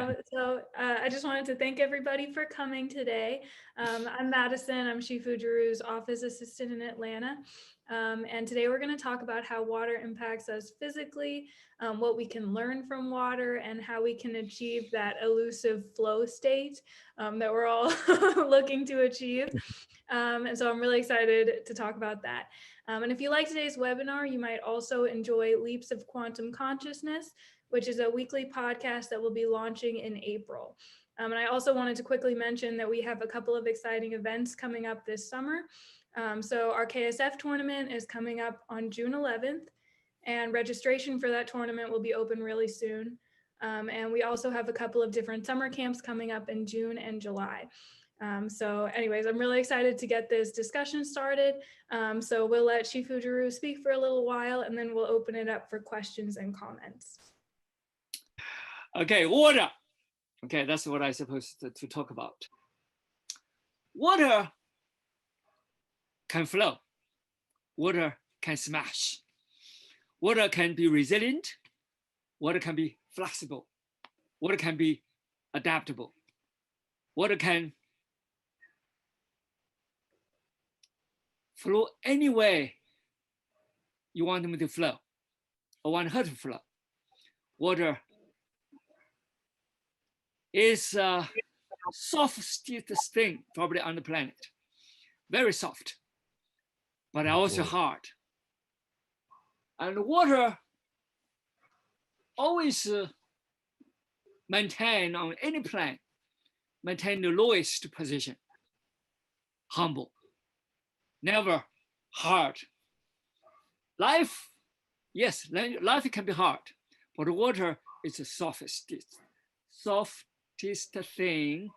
I just wanted to thank everybody for coming today. I'm Madison. I'm Shifu DeRu's office assistant in Atlanta. And today we're going to talk about how water impacts us physically, what we can learn from water, and how we can achieve that elusive flow state that we're all looking to achieve. And so I'm really excited to talk about that. And if you like today's webinar, you might also enjoy Leaps of Quantum Consciousness, which is a weekly podcast that will be launching in April. And I also wanted to quickly mention that we have a couple of exciting events coming up this summer. So our KSF tournament is coming up on June 11th, and registration for that tournament will be open really soon. And we also have a couple of different summer camps coming up in June and July. So anyways, I'm really excited to get this discussion started. So we'll let Shifu DeRu speak for a little while, and then we'll open it up for questions and comments. Okay, water. Okay, that's what I'm supposed to talk about. Water can flow. Water can smash. Water can be resilient. Water can be flexible. Water can be adaptable. Water can flow any way you want them to flow or want her to flow. Water is a softest thing probably on the planet. Very soft, but also hard. And water always maintain on any plane, maintain the lowest position, humble, never hard. Life, yes, life can be hard, but water is the softest thing,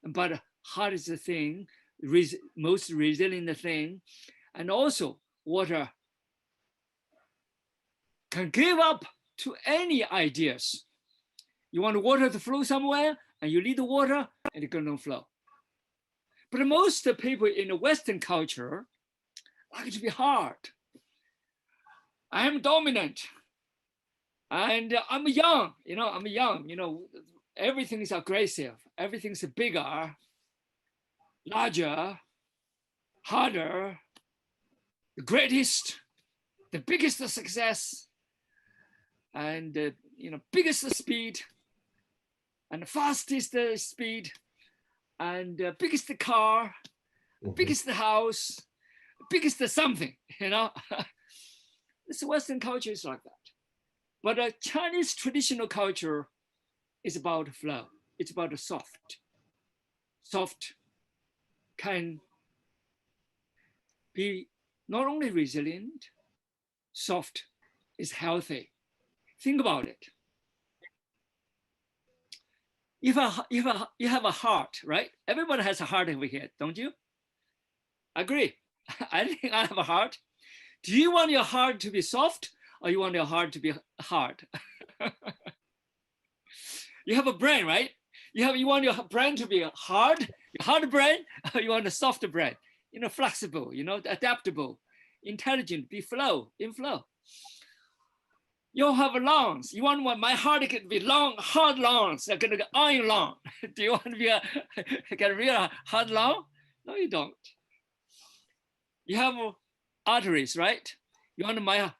but hardest thing, most resilient thing. And also water can give up to any ideas. You want water to flow somewhere and you need the water and it's gonna flow. But most people in the Western culture like to be hard. I am dominant and I'm young, everything is aggressive, everything's bigger, larger, harder, the greatest, the biggest success, and biggest speed, and fastest speed, and biggest car, biggest house, biggest something, This Western culture is like that. But Chinese traditional culture is about flow. It's about soft. Soft can be not only resilient, soft is healthy. Think about it. You have a heart, right? Everybody has a heart over here, don't you? Agree. I think I have a heart. Do you want your heart to be soft or you want your heart to be hard? You have a brain, right? You want your brain to be hard, your hard brain, or you want a soft brain, flexible, adaptable, intelligent, in flow. You have lungs. You want my heart to be long, hard lungs, like an iron lung. Do you want to be get a real hard lung? No, you don't. You have arteries, right? You want my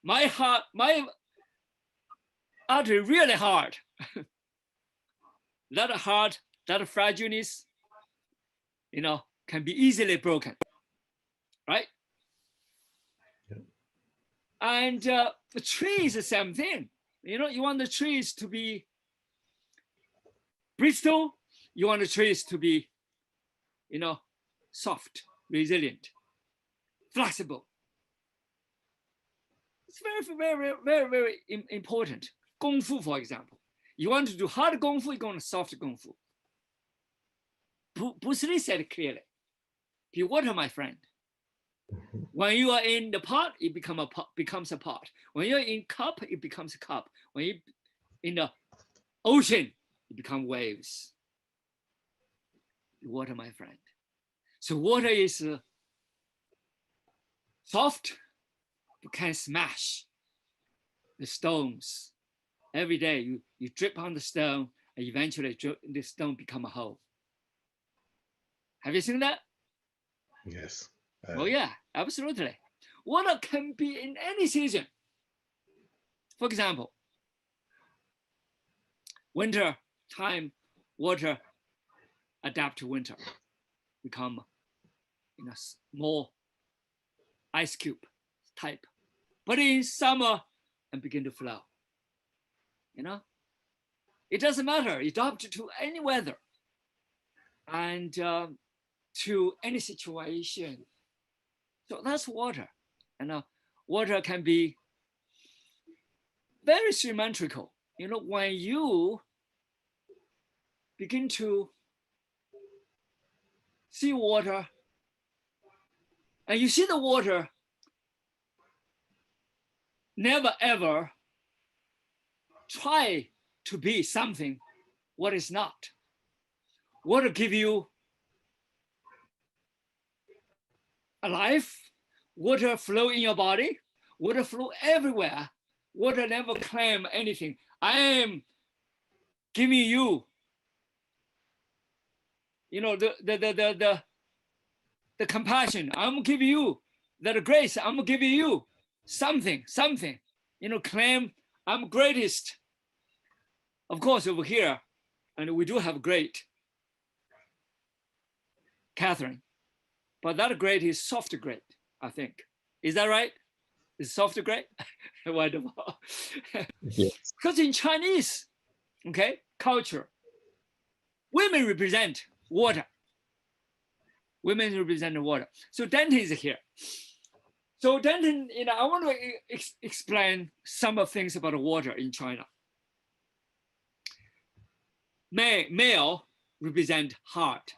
artery really hard. That hard, that fragileness, can be easily broken, right? Yeah. And the tree is the same thing. You want the trees to be brittle. You want the trees to be, soft, resilient, flexible. It's very, very, very, very important. Kung Fu, for example. You want to do hard Kung Fu, you're going to soft Kung Fu. Bruce Lee said clearly, be water, my friend. When you are in the pot, it becomes a pot. When you're in cup, it becomes a cup. When you're in the ocean, it becomes waves. Water, my friend. So water is soft, but can smash the stones. Every day you drip on the stone and eventually the stone become a hole. Have you seen that? Yes. Oh yeah, absolutely. Water can be in any season. For example, winter time, water adapt to winter, become small ice cube type. But in summer, and begin to flow. It doesn't matter. Adapt to any weather and to any situation. So that's water. Water can be very symmetrical. When you begin to see water, and you see the water never ever try to be something what is not. Water give you a life. Water flow in your body. Water flow everywhere. Water never claim anything. I am giving you, the compassion. I'm giving you that grace. I'm giving you something. Claim I'm greatest. Of course, over here, and we do have great Catherine, but that great is soft great, I think. Is that right? Is soft great? Wonderful. Yes. Because in Chinese, culture, women represent water. Women represent the water. So Denton is here. So Denton, I want to explain some of things about water in China. Male represent hard.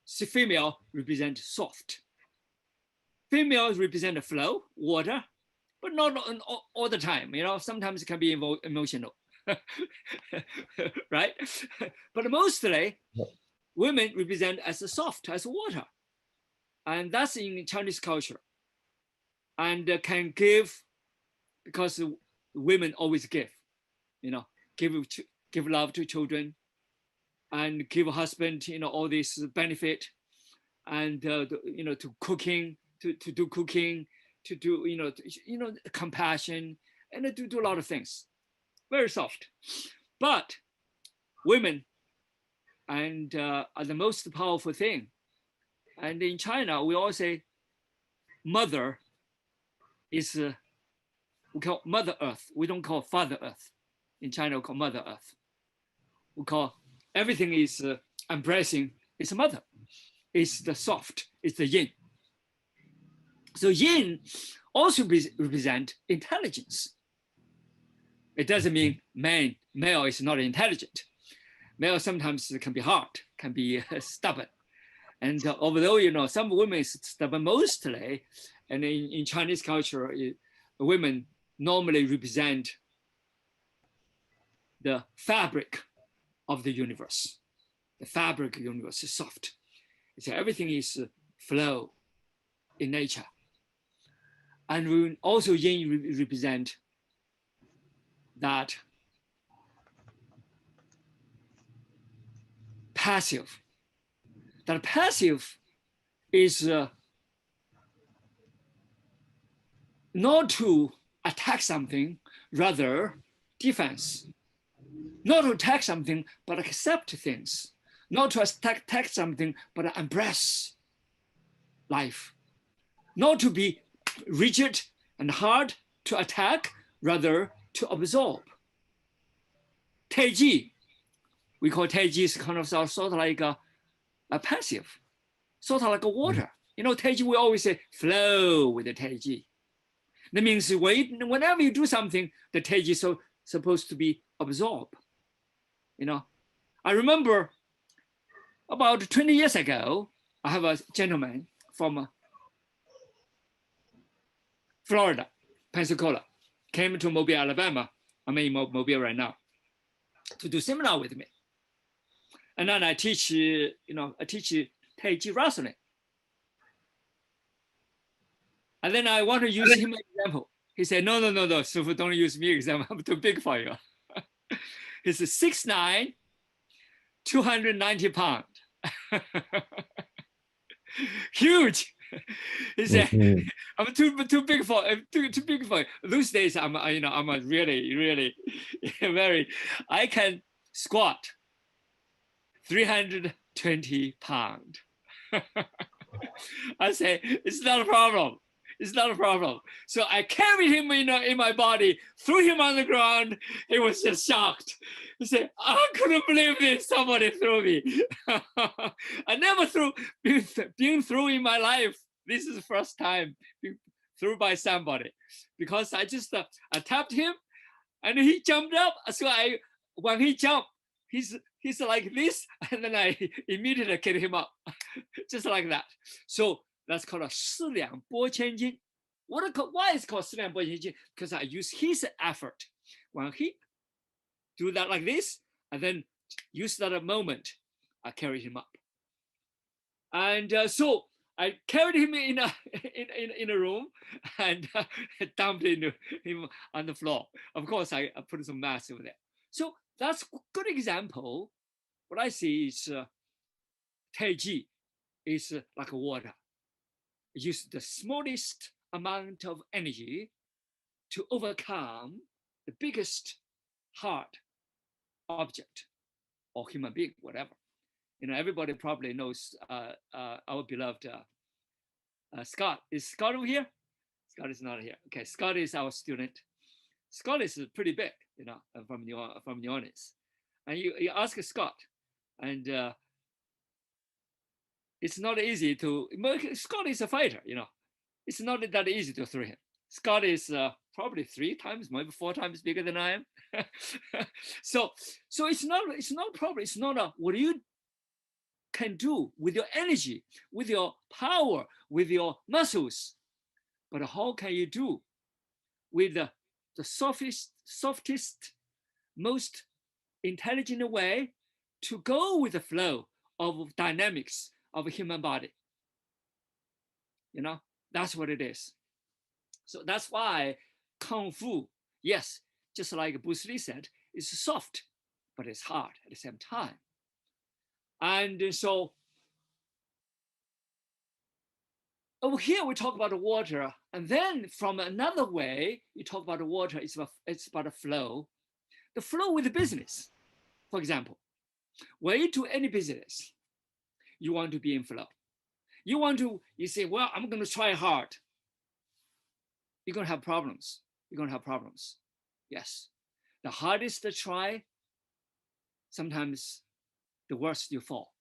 Female represent soft. Females represent the flow, water, but not all the time. Sometimes it can be emotional, right? But mostly, women represent as soft, as water. And that's in Chinese culture. And can give, because women always give, give love to children and give a husband, all this benefit and, to cooking, to do cooking, to do, compassion, and to do a lot of things. Very soft. But women and are the most powerful thing. And in China, we all say mother is, we call Mother Earth. We don't call Father Earth. In China, we call Mother Earth. We call everything is embracing, it's mother. It's the soft, it's the yin. So yin also represent intelligence. It doesn't mean male is not intelligent. Male sometimes can be hard, can be stubborn. And although, some women is stubborn mostly, and in Chinese culture, women normally represent the fabric of the universe. The fabric of the universe is soft. So everything is flow in nature. And we also yin represent that passive. That passive is not to attack something, rather defense. Not to attack something, but accept things. Not to attack something, but embrace life. Not to be rigid and hard to attack, rather to absorb. Taiji, we call Taiji is kind of sort of like a passive, sort of like a water. Taiji, we always say flow with the Taiji. That means whenever you do something, the Taiji is supposed to be absorbed. I remember about 20 years ago, I have a gentleman from Florida, Pensacola, came to Mobile, Alabama. I'm in Mobile right now, to do seminar with me. And then I teach Taiji wrestling. And then I want to use him as an example. He said, no, Shifu, don't use me example. I'm too big for you. He's 6'9", 290 pounds. Huge. He said, Mhm. I'm too big for too big for it. Those days I'm I'm a really very, I can squat 320 pounds. I say, it's not a problem. It's not a problem. So I carried him in my body, threw him on the ground. He was just shocked. He said, I couldn't believe this. Somebody threw me. I never been through in my life. This is the first time being through by somebody, because I just I tapped him and he jumped up. So when he jumped, he's like this, and then I immediately get him up, just like that. So that's called a 四两拨千斤. Why is it called 四两拨千斤? Because I use his effort. When he do that like this, and then use that moment, I carry him up. And so I carried him in a room and dumped him on the floor. Of course, I put some mass over there. So that's a good example. What I see is Taiji is like water. Use the smallest amount of energy to overcome the biggest hard object or human being, whatever. Everybody probably knows our beloved Scott. Is Scott over here? Scott is not here. Okay, Scott is our student. Scott is pretty big, from New Orleans. And you ask Scott, and it's not easy to. Scott is a fighter, It's not that easy to throw him. Scott is probably 3 times, maybe 4 times bigger than I am. so it's not problem. It's not what you can do with your energy, with your power, with your muscles, but how can you do with the softest, most intelligent way to go with the flow of dynamics of a human body? That's what it is. So that's why Kung Fu, yes, just like Bruce Lee said, is soft, but it's hard at the same time. And so over here, we talk about the water. And then from another way, you talk about the water, it's about the flow. The flow with the business. For example, when you do any business, you want to be in flow. You say, well, I'm going to try hard. You're going to have problems. Yes. The hardest to try, sometimes the worse you fall.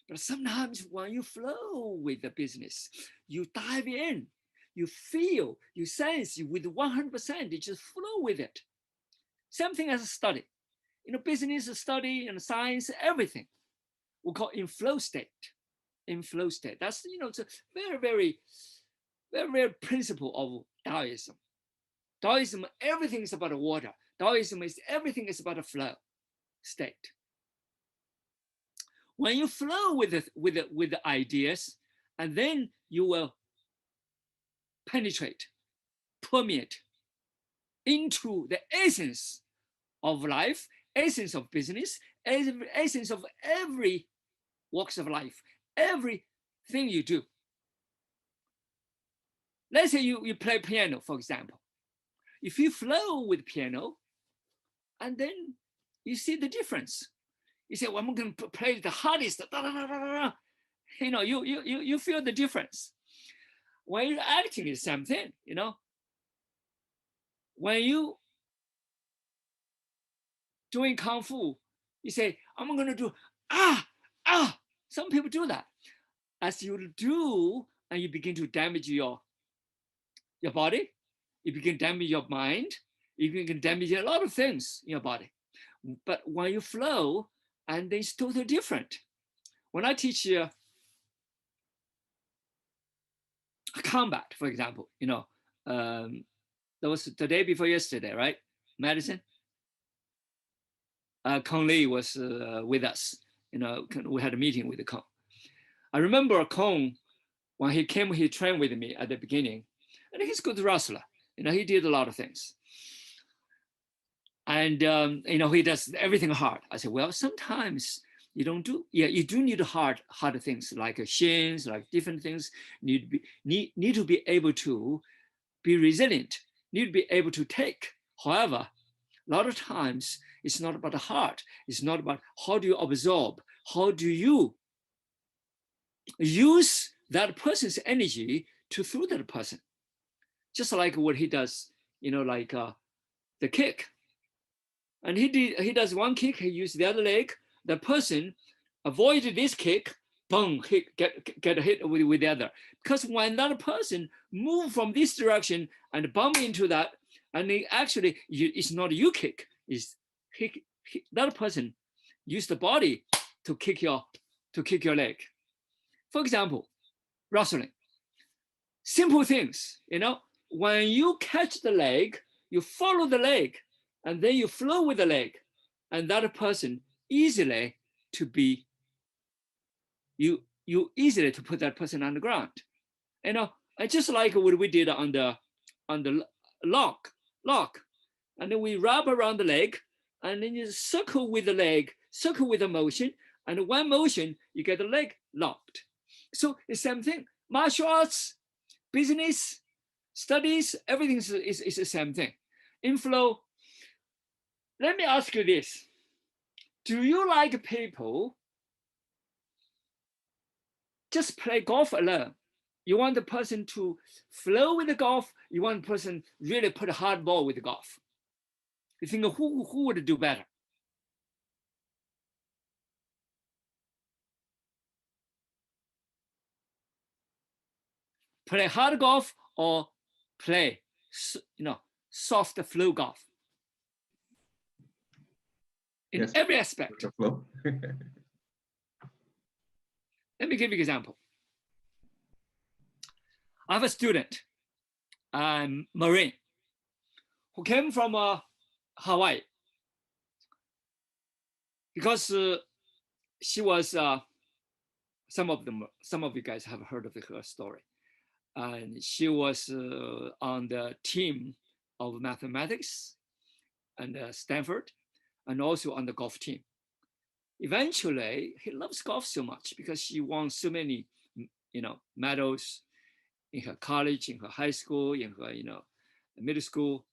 But sometimes when you flow with the business, you dive in, you feel, you sense with 100%, you just flow with it. Same thing as a study. Business study and science, everything we call in flow state. In flow state. That's, it's a very, very, very, very principle of Taoism. Taoism, everything is about water. Taoism is everything is about a flow state. When you flow with the ideas, and then you will permeate into the essence of life, essence of business, essence of every walks of life, everything you do. Let's say you play piano, for example. If you flow with piano, and then you see the difference. You say, well, I'm going to play the hardest. You feel the difference. When you're acting, it's the same thing, When you doing Kung Fu, you say, I'm going to do, Some people do that. As you do, and you begin to damage your body, you begin to damage your mind, you begin to damage a lot of things in your body. But when you flow, and it's totally different. When I teach combat, for example, that was the day before yesterday, right? Medicine. Kong Lee was with us. We had a meeting with the Kong. I remember Kong, when he came, he trained with me at the beginning, and he's a good wrestler. He did a lot of things. And you know, he does everything hard. I said, well, sometimes you don't do, yeah, you do need hard things like shins, like different things. Need to be able to be resilient. Need to be able to take. However, a lot of times it's not about the heart. It's not about how do you absorb. How do you use that person's energy to through that person? Just like what he does, you know, like the kick. And he does one kick, he uses the other leg. The person avoided this kick, boom, get hit with the other. Because when that person move from this direction and bump into that, and it's not you kick, it's that person use the body to kick your leg. For example, wrestling. Simple things, you know, when you catch the leg, you follow the leg, and then you flow with the leg, and that person easily to be, you easily to put that person on the ground. You know, just like what we did on the lock, and then we wrap around the leg, and then you circle with the leg, circle with the motion, and one motion, you get the leg locked. So it's the same thing. Martial arts, business, studies, everything is the same thing. In flow, let me ask you this. Do you like people just play golf alone? You want the person to flow with the golf? You want the person really put a hard ball with the golf? You think who would do better? Play hard golf or play, you know, soft flow golf? In every aspect. Let me give you an example. I have a student, Marine, who came from Hawaii because she was, some of you guys have heard of her story. And she was on the team of mathematics and Stanford, and also on the golf team. Eventually, he loves golf so much because she won so many, you know, medals in her college, in her high school, in her, you know, middle school,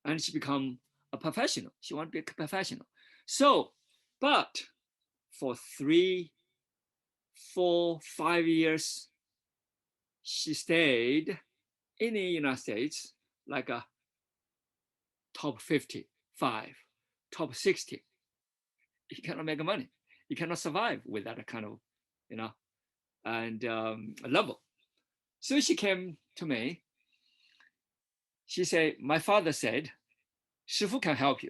and she become a professional. She want to be a professional. So, but for 3, 4, 5 years, she stayed in the United States like a top 55, top 60. You cannot make money. You cannot survive with that kind of, you know, and level. So she came to me. She said, my father said, Shifu can help you.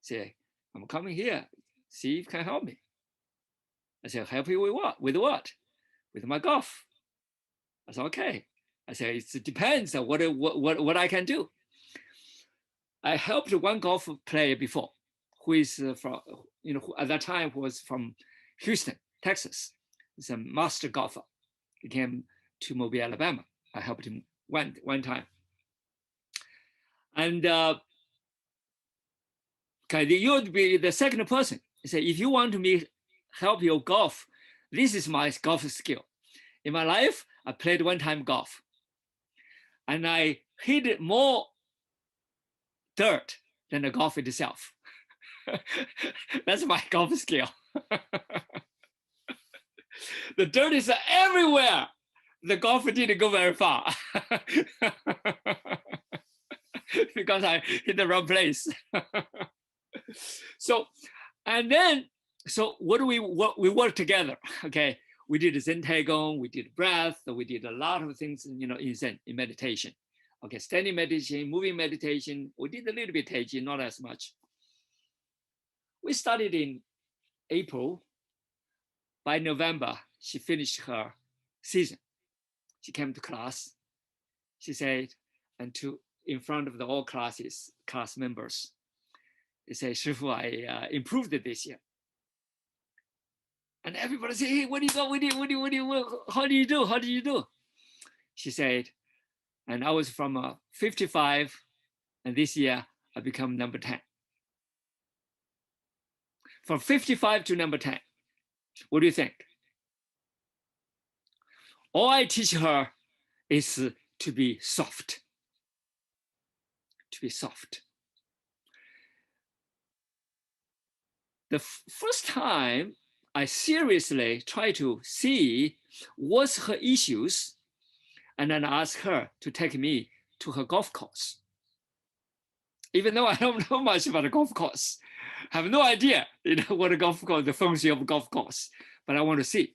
Say, I'm coming here. See if you can help me. I said, help you with what? With what? With my golf. I said, okay. I said, it depends on what I can do. I helped one golf player before, who is from, you know, who at that time was from Houston, Texas. He's a master golfer. He came to Mobile, Alabama. I helped him one time. And okay, you would be the second person. He said, if you want me help your golf, this is my golf skill. In my life, I played one time golf, and I hit more dirt than the golf itself. That's my golf skill. The dirt is everywhere. The golf didn't go very far because I hit the wrong place. So, and then, so what do we work together? Okay, we did Zen Taigon, we did breath, we did a lot of things, you know, in Zen, in meditation. Okay, standing meditation, moving meditation. We did a little bit Tai Chi, not as much. We started in April. By November, she finished her season. She came to class. She said, and in front of all class members, they say, Shifu, I improved it this year. And everybody said, hey, what do you got? How do you do? How do you do? She said, and I was from 55, and this year I become number 10. From 55 to number 10. What do you think? All I teach her is to be soft. To be soft. The first time I seriously try to see what's her issues, and then ask her to take me to her golf course. Even though I don't know much about a golf course, I have no idea, what a golf course, the function of a golf course, but I want to see.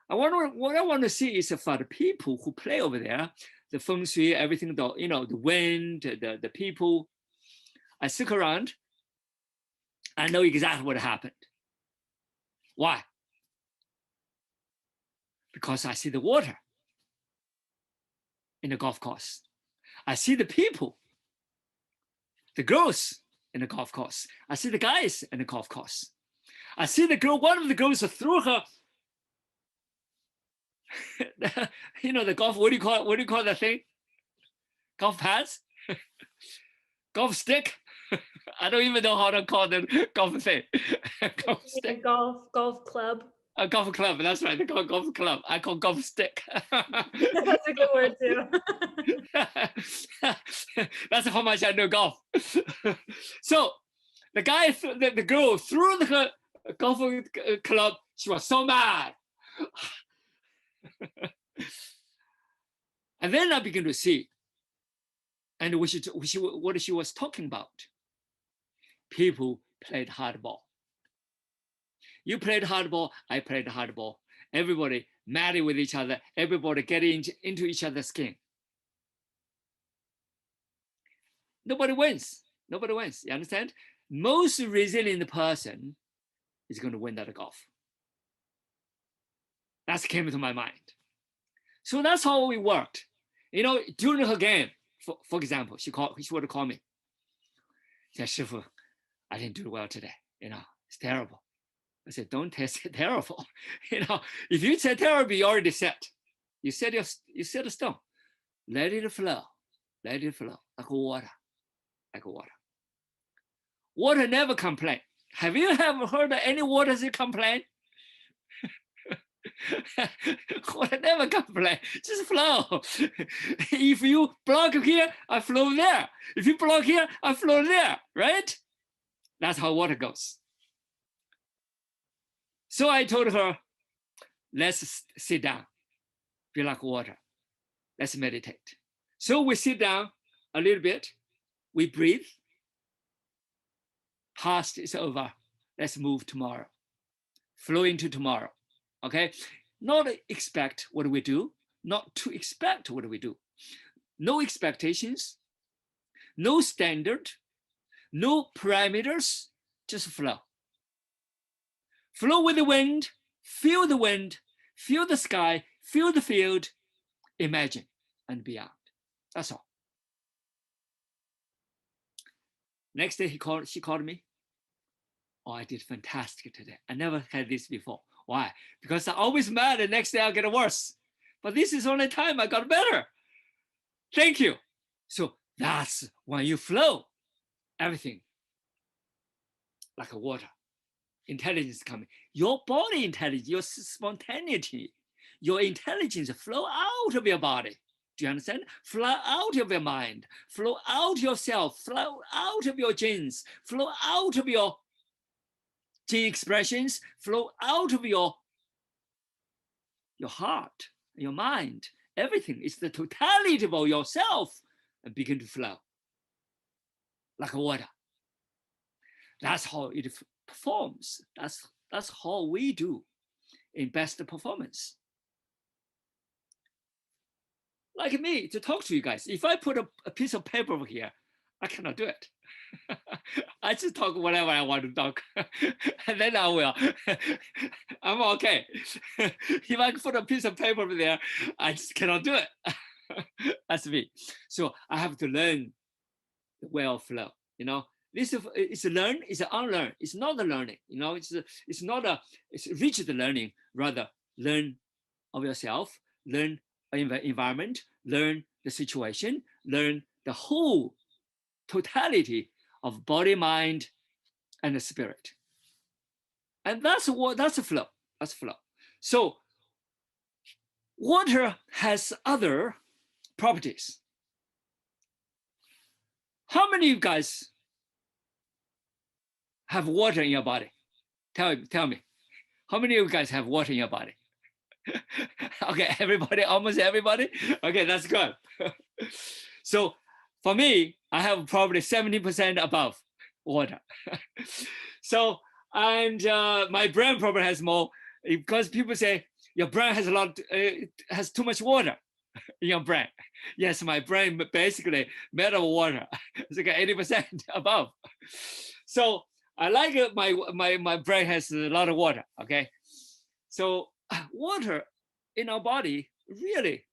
What I want to see is for the people who play over there, the feng shui, everything, the wind, the people. I stick around. I know exactly what happened. Why? Because I see the water in the golf course. I see the people, the girls in the golf course. I see the guys in the golf course. I see the girl, one of the girls threw her, the golf, what do you call that thing? Golf pads? Golf stick? I don't even know how to call them golf thing. Golf stick. Golf club. A golf club, that's right, the golf club. I call golf stick. That's a good word too. That's how much I know golf. So the guy, the girl threw the golf club. She was so mad. And then I began to see, and what she was talking about. People played hardball. You played hardball, I played hardball. Everybody mad with each other. Everybody getting into each other's skin. Nobody wins. Nobody wins. You understand? Most resilient person is going to win that golf. That came to my mind. So that's how we worked. During her game, for example, she would call me. She said, Shifu, I didn't do well today. It's terrible. I said, don't say terrible. If you say terrible, you already set. You set a stone. Let it flow. Let it flow like water. Like water. Water never complain. Have you ever heard of any water that complain? Water never complain. Just flow. If you block here, I flow there. If you block here, I flow there. Right? That's how water goes. So I told her, let's sit down, be like water. Let's meditate. So we sit down a little bit, we breathe. Past is over. Let's move tomorrow. Flow into tomorrow. Okay? Not expect what we do, not to expect what we do. No expectations, no standard, no parameters, just flow. Flow with the wind, feel the sky, feel the field, imagine, and beyond. That's all. Next day, she called me. Oh, I did fantastic today. I never had this before. Why? Because I'm always mad, and next day I'll get worse. But this is only time I got better. Thank you. So that's when you flow, everything like a water. Intelligence coming. Your body intelligence, your spontaneity, your intelligence flow out of your body. Do you understand? Flow out of your mind, flow out yourself, flow out of your genes, flow out of your gene expressions, flow out of your heart, your mind, everything. It's the totality of yourself and begin to flow like water. That's how it performs. That's how we do in best performance. Like me, to talk to you guys, if I put a piece of paper over here, I cannot do it. I just talk whatever I want to talk, and then I will. I'm okay. If I put a piece of paper over there, I just cannot do it. That's me. So I have to learn the way of flow. This is learn, it's unlearn. It's not the learning. It's rigid learning. Rather, learn of yourself, learn the environment, learn the situation, learn the whole totality of body, mind, and the spirit. And that's a flow. That's flow. So water has other properties. How many of you guys have water in your body? Tell me. How many of you guys have water in your body? Okay, everybody, almost everybody. Okay, that's good. So for me, I have probably 70% above water. So, and my brain probably has more, because people say your brain has has too much water in your brain. Yes, my brain basically made of water. It's like 80% above. So I like it. My brain has a lot of water. Okay, so water in our body really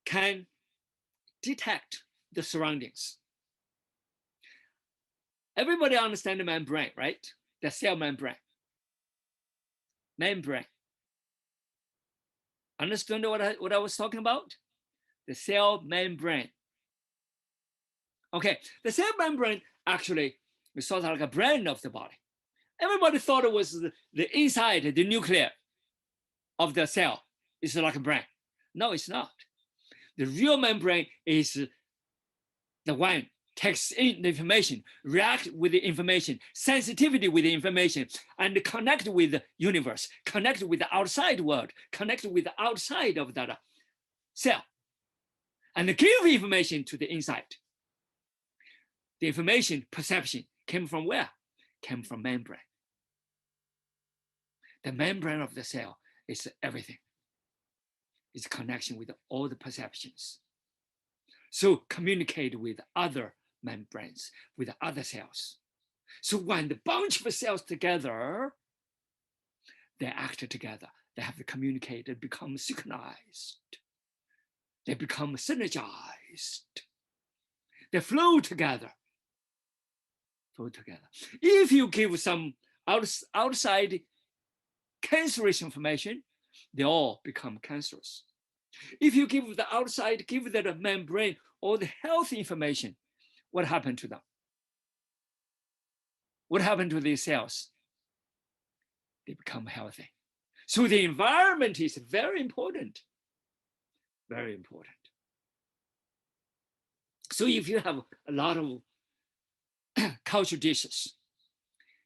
can detect the surroundings. Everybody understand the membrane, right? The cell membrane. Membrane. Understand what I was talking about? The cell membrane. Okay, the cell membrane actually is sort of like a brain of the body. Everybody thought it was the inside, the nucleus of the cell is like a brain. No, it's not. The real membrane is the one takes in the information, react with the information, sensitivity with the information, and connect with the universe, connect with the outside world, connect with the outside of that cell, and give information to the inside. The information perception came from where? Came from membrane. The membrane of the cell is everything. It's connection with all the perceptions. So communicate with other membranes, with other cells. So when the bunch of cells together, they act together. They have to communicate. They become synchronized. They become synergized. They flow together. Flow together. If you give some outside cancerous information, they all become cancerous. If you give the outside, give the membrane all the health information, what happened to them? What happened to these cells? They become healthy. So the environment is very important. Very important. So if you have a lot of culture dishes,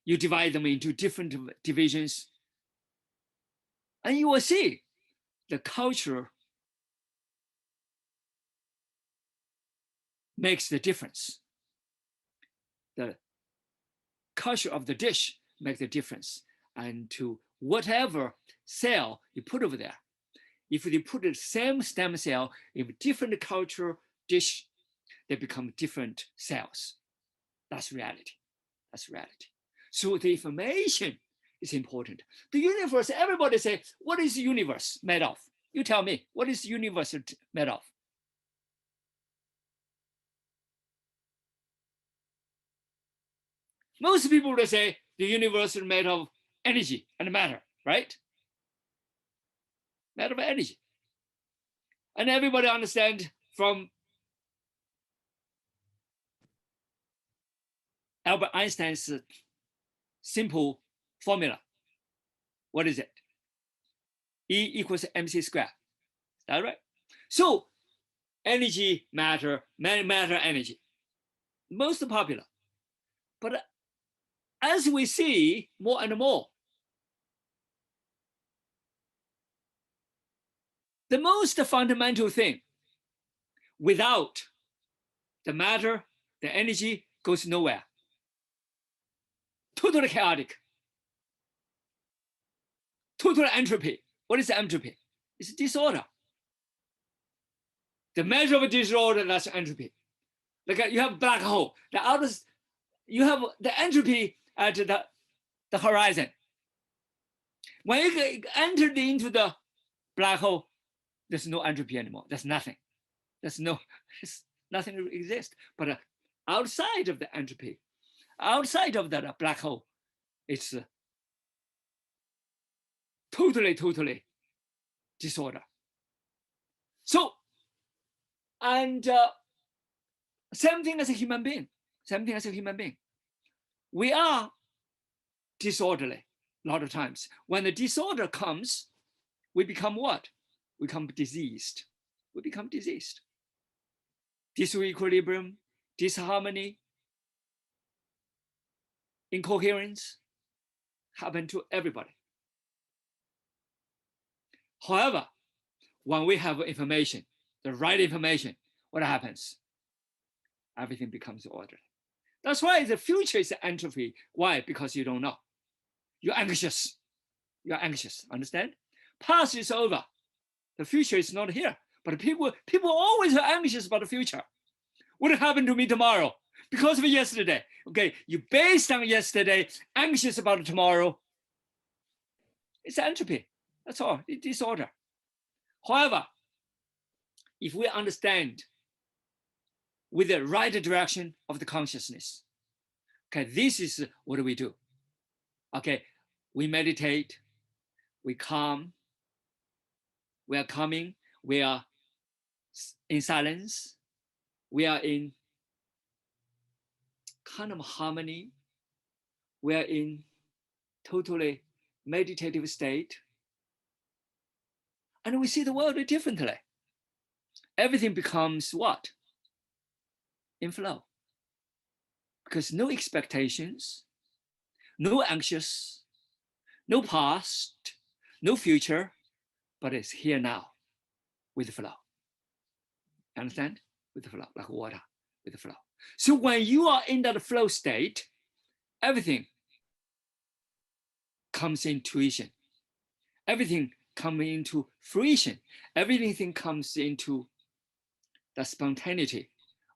you divide them into different divisions, and you will see the culture makes the difference. The culture of the dish makes the difference. And to whatever cell you put over there, if you put the same stem cell in a different culture dish, they become different cells. That's reality. That's reality. So the information is important. The universe, everybody say, what is the universe made of? You tell me, what is the universe made of? Most people will say the universe is made of energy and matter, right? Made of energy. And everybody understand from Albert Einstein's simple formula. What is it? E equals mc squared. Is that right? So energy, matter, matter, energy. Most popular. But as we see more and more, the most fundamental thing, without the matter, the energy goes nowhere. Totally chaotic. Total entropy. What is entropy? It's disorder. The measure of disorder, that's entropy. Like you have a black hole. You have the entropy at the horizon. When you enter into the black hole, there's no entropy anymore. There's nothing. Nothing exists. But outside of the entropy, outside of that black hole, it's totally disorder. So, and Same thing as a human being. Same thing as a human being. We are disorderly a lot of times. When the disorder comes, we become what? We become diseased. We become diseased. Disequilibrium, disharmony, incoherence happen to everybody. However, when we have information, the right information, what happens? Everything becomes orderly. That's why the future is entropy. Why? Because you don't know. You're anxious. You're anxious. Understand? Past is over. The future is not here. But people always are anxious about the future. What will happen to me tomorrow? Because of yesterday. Okay, you based on yesterday, anxious about tomorrow. It's entropy. That's all. It's disorder. However, if we understand with the right direction of the consciousness, okay, this is what we do. Okay, we meditate, we calm, we are calming, we are in silence, we are in kind of harmony, we are in totally meditative state, and we see the world differently. Everything becomes what? In flow. Because no expectations, no anxious, no past, no future, but it's here now with the flow. Understand? With the flow, like water, with the flow. So when you are in that flow state, everything comes into fruition. Everything comes into fruition. Everything comes into the spontaneity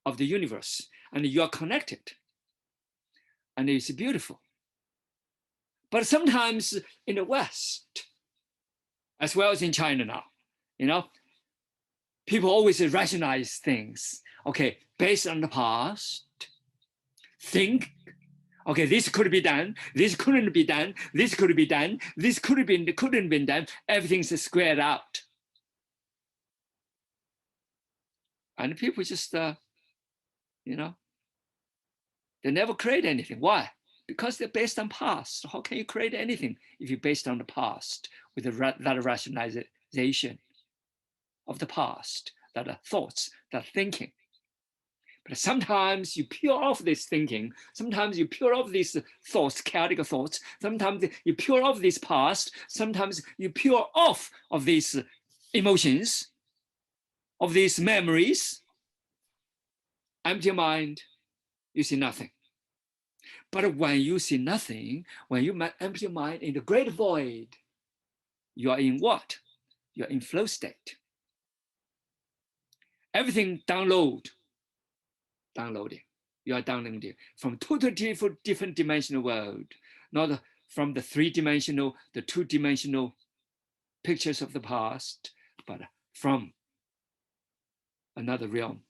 of the universe, and you are connected. And it's beautiful. But sometimes in the West, as well as in China now, you know, people always rationalize things. Okay, based on the past, think, okay, this could be done, this couldn't be done, this could be done, this couldn't be done. Everything's squared out. And people just, you know, they never create anything. Why? Because they're based on past. How can you create anything if you're based on the past with that rationalization of the past, that are thoughts, that thinking? But sometimes you peel off this thinking. Sometimes you peel off these thoughts, chaotic thoughts. Sometimes you peel off this past. Sometimes you peel off of these emotions, of these memories. Empty mind, you see nothing. But when you see nothing, when you empty your mind in the great void, you are in what? You are in flow state. Everything downloading. You are downloading from totally different dimensional world, not from the 3-dimensional, the 2-dimensional pictures of the past, but from another realm.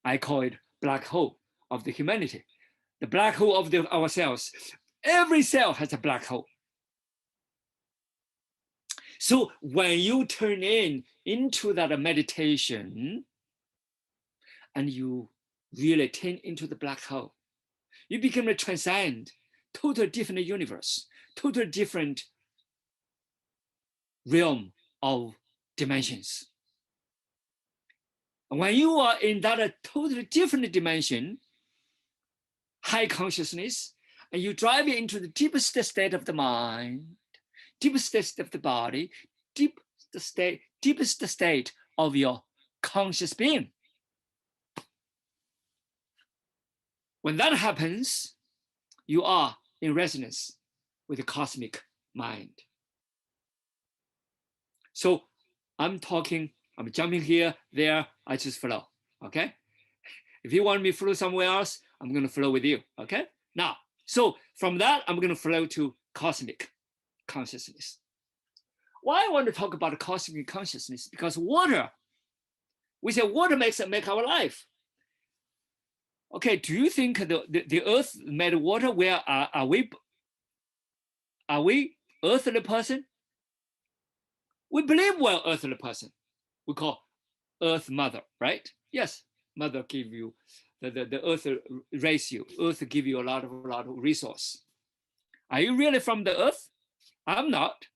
I call it black hole of the humanity. The black hole of our cells. Every cell has a black hole. So when you turn into that meditation and you really turn into the black hole, you become to transcend totally different universe, totally different realm of dimensions. And when you are in that totally different dimension, high consciousness, and you drive into the deepest state of the mind, deepest state of the body, deepest state of your conscious being. When that happens, you are in resonance with the cosmic mind. So I'm jumping here, there, I just flow, okay? If you want me to flow somewhere else, I'm gonna flow with you, okay? Now, so from that, I'm gonna flow to cosmic consciousness. Why I want to talk about cosmic consciousness? Because water, we say water make our life. Okay, do you think the earth made water? Where are we earthly person? We believe we're earthly person. We call Earth Mother, right? Yes, mother give you, the earth raise you, earth give you a lot of resource. Are you really from the earth? I'm not.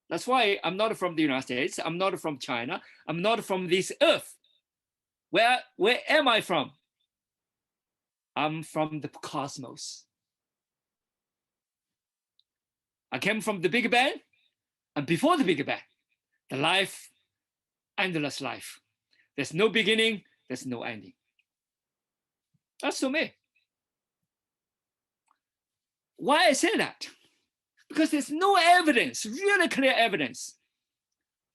That's why I'm not from the United States. I'm not from China. I'm not from this earth. Where am I from? I'm from the cosmos. I came from the Big Bang, and before the Big Bang, the life, endless life. There's no beginning, there's no ending. That's to me. Why I say that? Because there's no evidence, really clear evidence,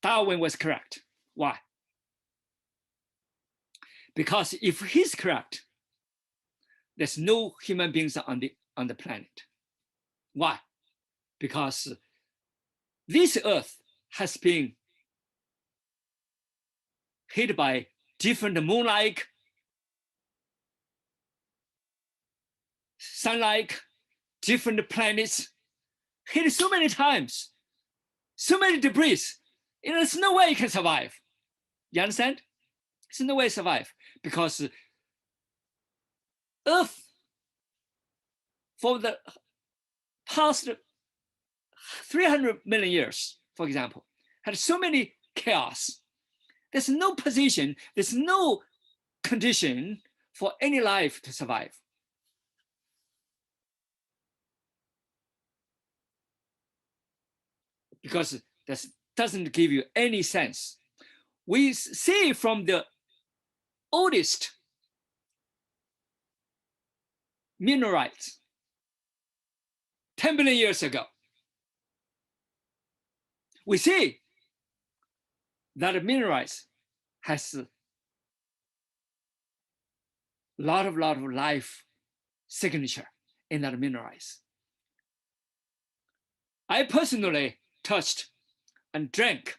Darwin was correct. Why? Because if he's correct, there's no human beings on the planet. Why? Because this earth has been hit by different moon-like, sun-like, different planets, hit so many times, so many debris. There's no way you can survive. You understand? There's no way to survive because Earth, for the past 300 million years, for example, had so many chaos. There's no position, there's no condition for any life to survive. Because that doesn't give you any sense. We see from the oldest minerals 10 billion years ago. We see that minerals has a lot of life signature in that minerals. I personally touched and drank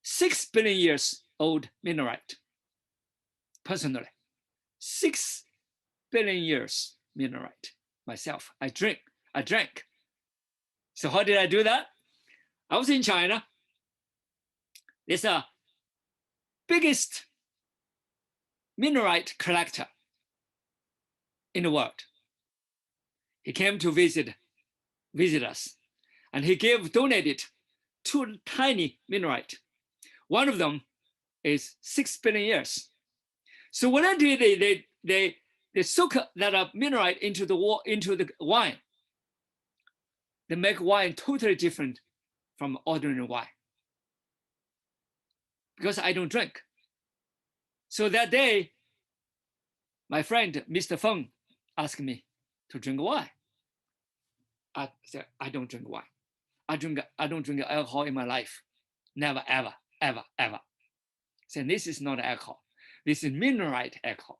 6 billion years old minerite. Personally, 6 billion years minerite myself. I drank. So how did I do that? I was in China. It's the biggest minerite collector in the world. He came to visit us, and he donated 2 tiny minerite. One of them is 6 billion years. So what I did, they soak that minerite into the wine. They make wine totally different from ordinary wine. Because I don't drink. So that day, my friend, Mr. Feng, asked me to drink wine. I said, I don't drink wine. I don't drink alcohol in my life. Never, ever, ever, ever. So this is not alcohol. This is minerite alcohol.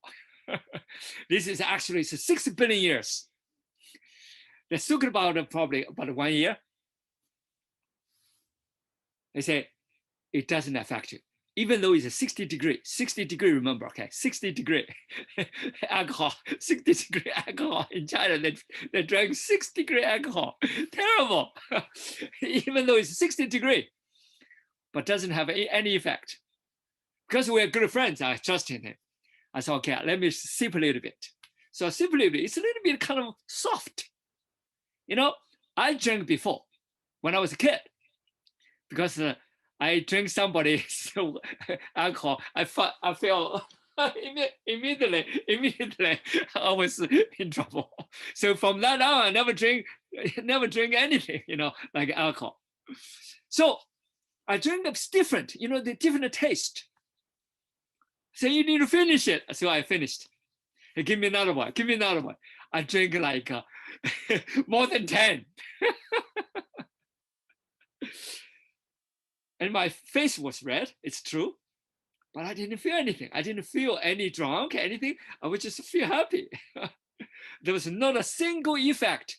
This is actually 6 billion years. They took probably about 1 year. They say, it doesn't affect you. Even though it's 60 degree, remember, okay, 60 degree alcohol, 60 degree alcohol in China, they drank 60 degree alcohol. Terrible. Even though it's 60 degree, but doesn't have any effect. Because we're good friends, I trusted him. I said, okay, let me sip a little bit. So I sip a little bit, it's a little bit kind of soft. You know, I drank before when I was a kid because I drink somebody's alcohol. I feel immediately I was in trouble. So from that on, I never drink anything, like alcohol. So I drink it's different, the different taste. So you need to finish it. So I finished. Hey, give me another one. I drink like more than 10. And my face was red, it's true, but I didn't feel anything. I didn't feel any drunk, anything. I would just feel happy. There was not a single effect.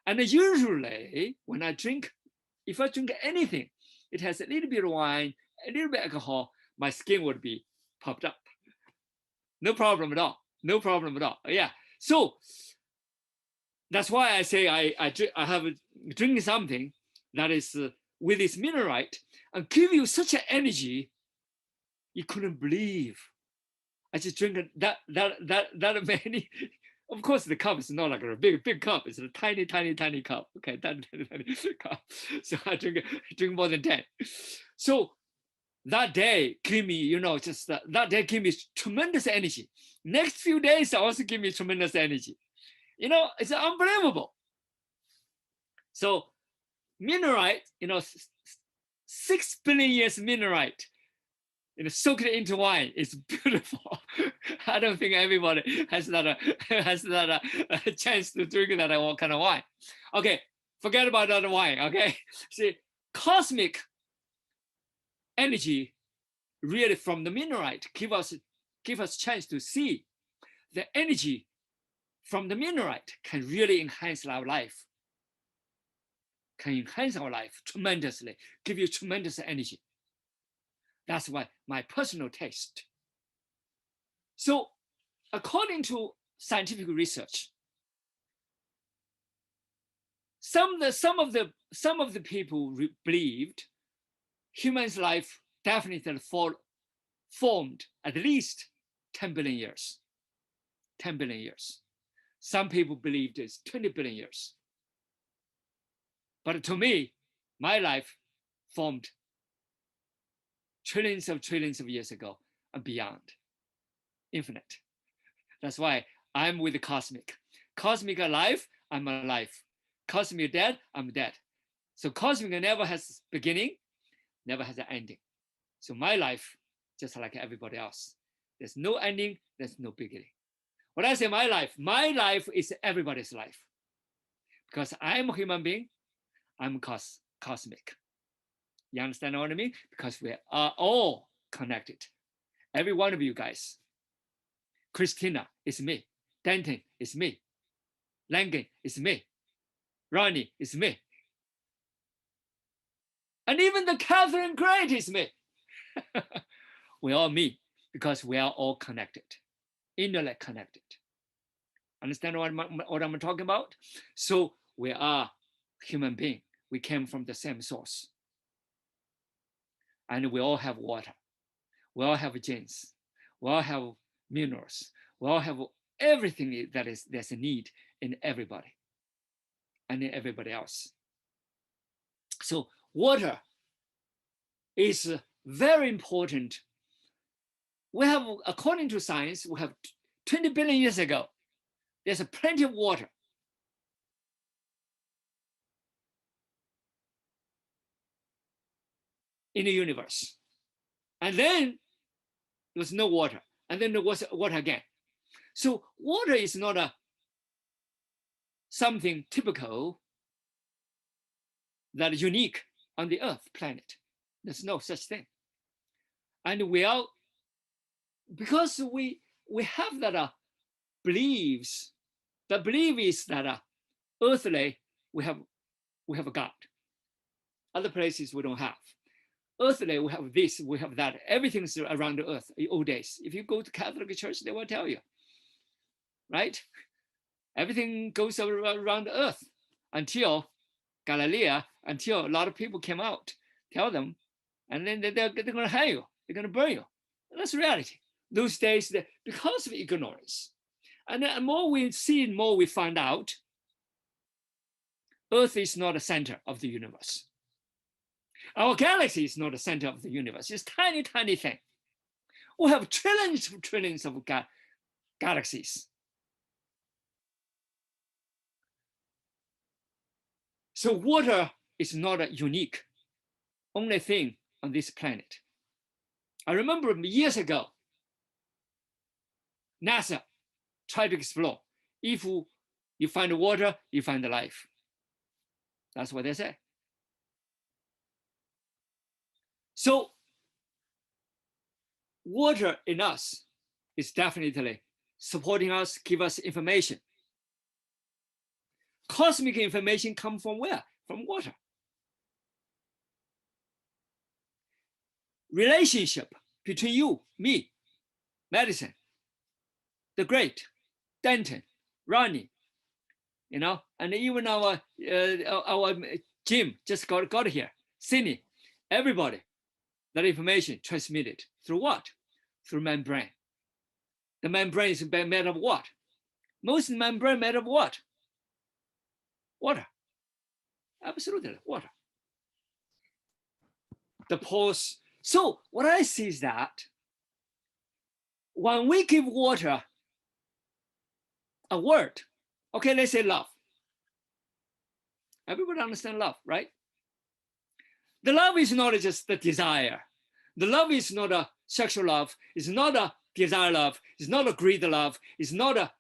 And usually when if I drink anything, it has a little bit of wine, a little bit of alcohol, my skin would be popped up. No problem at all. Yeah. So that's why I say I have drink something that is with this minerite and give you such an energy you couldn't believe. I just drink that many. Of course, the cup is not like a big cup. It's a tiny cup. Okay, tiny cup. So I drink more than 10. So that day gave me, just that day gave me tremendous energy. Next few days also give me tremendous energy. It's unbelievable. So minerite, 6 billion years minerite, soak it into wine. It's beautiful. I don't think everybody has that chance to drink that kind of wine. Okay, forget about that wine. Okay, see, cosmic energy really from the minerite give us chance to see the energy from the minerite can really enhance our life. Can enhance our life tremendously, give you tremendous energy. That's why my personal taste. So according to scientific research, some of the people believed human's life definitely formed at least 10 billion years. 10 billion years. Some people believed it's 20 billion years. But to me, my life formed trillions of years ago and beyond, infinite. That's why I'm with the cosmic. Cosmic alive, I'm alive. Cosmic dead, I'm dead. So cosmic never has beginning, never has an ending. So my life, just like everybody else, there's no ending, there's no beginning. When I say my life is everybody's life. Because I'm a human being, I'm cosmic. You understand what I mean? Because we are all connected. Every one of you guys. Christina is me. Denton is me. Langen is me. Ronnie is me. And even the Catherine Great is me. We're all me because we are all connected, innerly connected. Understand what I'm talking about? So we are human beings. We came from the same source. And we all have water. We all have genes. We all have minerals. We all have everything there's a need in everybody and in everybody else. So water is very important. We have, according to science, we have 20 billion years ago, there's plenty of water. In the universe. And then there was no water. And then there was water again. So water is not something typical that is unique on the Earth planet. There's no such thing. And because we have that beliefs, the belief is that earthly we have a God. Other places we don't have. Earthly, we have this, we have that. Everything's around the earth in old days. If you go to Catholic Church, they will tell you, right? Everything goes around the earth until Galilee, until a lot of people came out, tell them, and then they're going to hang you. They're going to burn you. And that's reality. Those days, because of ignorance. And the more we see, more we find out, Earth is not the center of the universe. Our galaxy is not the center of the universe. It's tiny thing. We have trillions of galaxies. So water is not a unique, only thing on this planet. I remember years ago, NASA tried to explore. If you find water, you find life. That's what they say. So water in us is definitely supporting us, give us information. Cosmic information comes from where? From water. Relationship between you, me, Madison, the great, Denton, Ronnie, and even our Jim just got here, Sydney, everybody. That information transmitted through what? Through membrane. The membrane is made of what? Most membrane made of what? Water. Absolutely, water. The pores. So what I see is that when we give water a word, okay, let's say love. Everybody understand love, right? The love is not just the desire. The love is not a sexual love. It's not a desire love. It's not a greed love. It's not a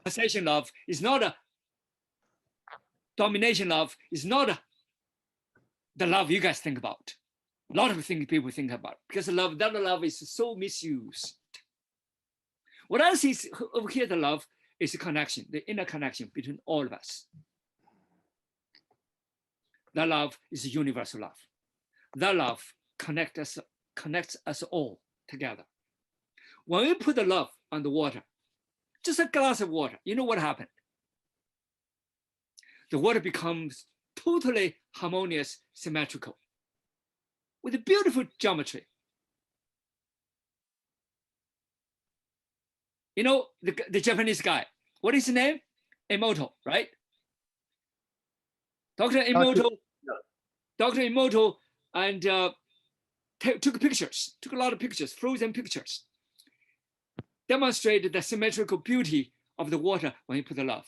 possession love. It's not a domination love. It's not the love you guys think about. A lot of things people think about, because love, that love is so misused. What I see is over here, the love is a connection, the inner connection between all of us. That love is a universal love. That love connects us all together. When we put the love on the water, just a glass of water, you know what happened? The water becomes totally harmonious, symmetrical, with a beautiful geometry. You know, the Japanese guy, what is his name? Emoto, right? Dr. Emoto, and took pictures, took a lot of pictures, frozen pictures, demonstrated the symmetrical beauty of the water when you put the love.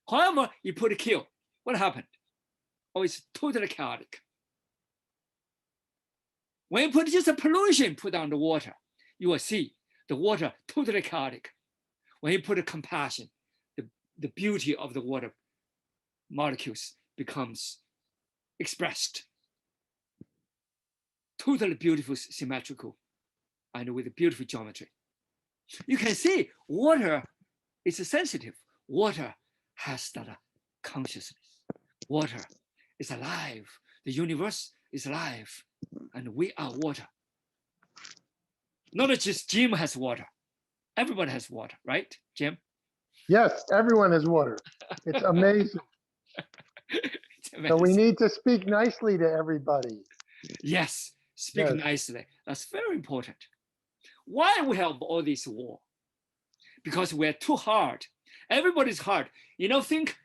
However, you put a kill, what happened? Oh, it's totally chaotic. When you put just a pollution put on the water, you will see the water totally chaotic. When you put a compassion, the beauty of the water molecules becomes expressed. Totally beautiful, symmetrical, and with a beautiful geometry. You can see water is sensitive. Water has that consciousness. Water is alive. The universe is alive, and we are water. Not just Jim has water. Everybody has water, right, Jim? Yes, everyone has water. It's amazing. It's amazing. So we need to speak nicely to everybody. Yes, speak Yes. nicely. That's very important. Why we have all this war? Because we're too hard. Everybody's hard. You know, think,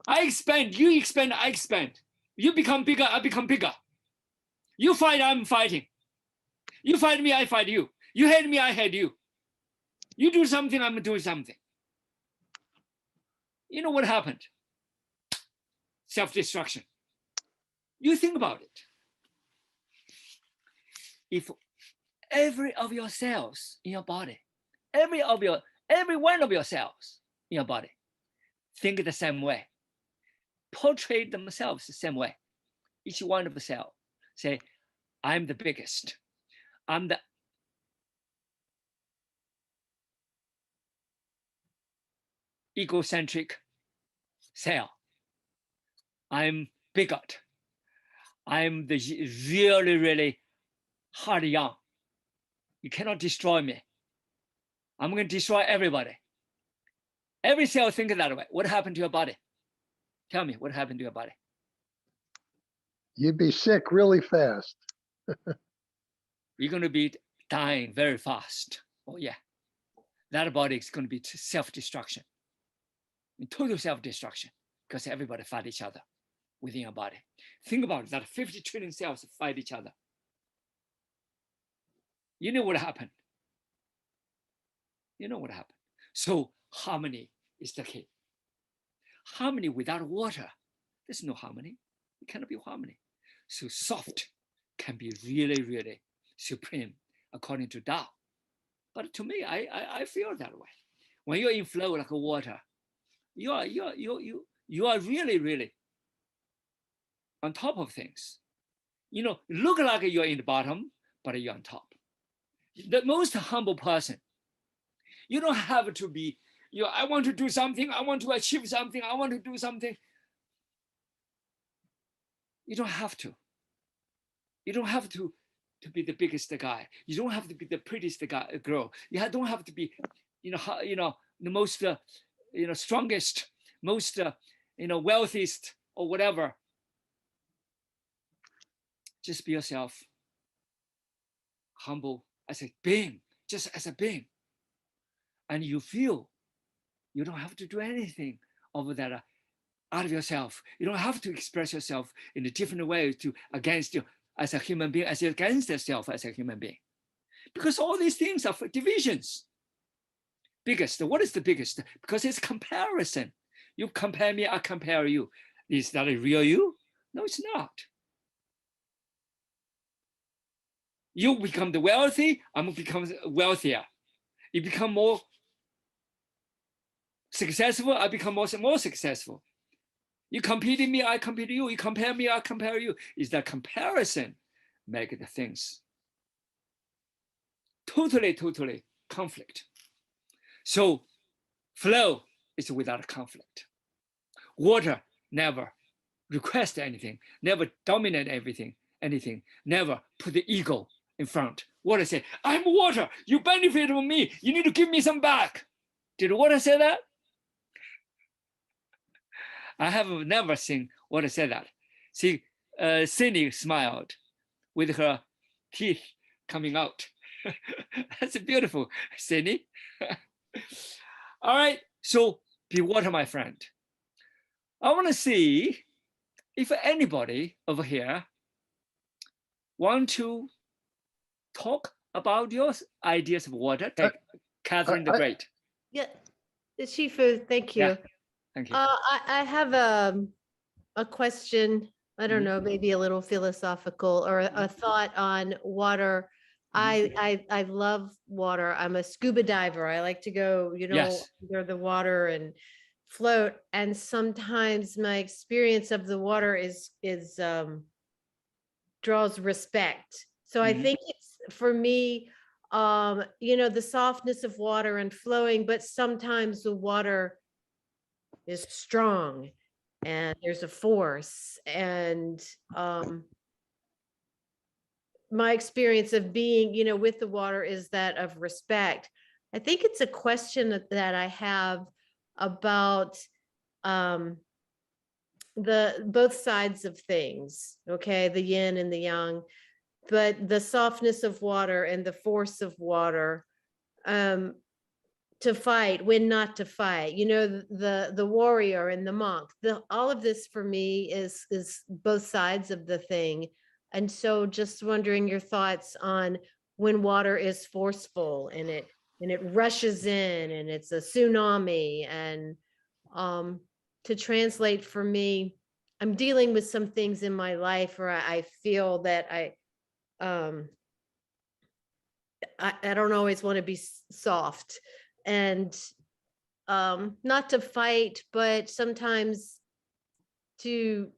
I expand, you expand, I expand. You become bigger, I become bigger. You fight, I'm fighting. You fight me, I fight you. You hate me, I hate you. You do something, I'm doing something. You know what happened? Self-destruction. You think about it. If every of your cells in your body, every one of your cells in your body think the same way, portray themselves the same way. Each one of the cells say, I'm the biggest. I'm the egocentric cell. I'm bigot. I'm the really, really hard young. You cannot destroy me. I'm going to destroy everybody. Every cell thinks that way. What happened to your body? Tell me, what happened to your body? You'd be sick really fast. You're going to be dying very fast. Oh yeah. That body is going to be self-destruction. Total self-destruction, because everybody fight each other within your body. Think about it, that 50 trillion cells fight each other. You know what happened? You know what happened. So harmony is the key. Harmony without water, there's no harmony. It cannot be harmony. So soft can be really, really supreme according to Tao. But to me, I feel that way. When you're in flow like water, you are really, really on top of things. You know, look like you're in the bottom, but you're on top. The most humble person, you don't have to be, I want to do something, I want to achieve something, I want to do something. You don't have to. You don't have to be the biggest guy. You don't have to be the prettiest girl. You don't have to be, the most, strongest, most, wealthiest or whatever. Just be yourself. Humble as a being, just as a being. and you feel you don't have to do anything over that out of yourself. You don't have to express yourself in a different way to against you as a human being, as against yourself as a human being. Because all these things are divisions. Biggest, what is the biggest? Because it's comparison. You compare me, I compare you. Is that a real you? No, it's not. You become the wealthy, I'm become wealthier. You become more successful, I become more successful. You compete in me, I compete in you. You compare me, I compare you. Is that comparison make the things totally conflict. So flow is without conflict. Water never request anything, never dominate anything, never put the ego in front. Water say, I'm water, you benefit from me, you need to give me some back. Did water say that? I have never seen water say that. See, Cindy smiled with her teeth coming out. That's beautiful, Cindy. All right, so be water, my friend. I want to see if anybody over here want to talk about your ideas of water. Take Catherine the Great. Yeah, Shifu, thank you. Yeah, thank you. I have a question. I don't know, maybe a little philosophical or a thought on water. I love water. I'm a scuba diver. I like to go, Yes. under the water and float. And sometimes my experience of the water is draws respect. So I think it's for me, the softness of water and flowing, but sometimes the water is strong and there's a force. And my experience of being, with the water is that of respect. I think it's a question that I have about the both sides of things, okay, the yin and the yang, but the softness of water and the force of water, to fight, when not to fight, the warrior and the monk, all of this for me is both sides of the thing. And so just wondering your thoughts on when water is forceful and it rushes in and it's a tsunami. And to translate for me, I'm dealing with some things in my life where I feel that I don't always want to be soft, and not to fight, but sometimes to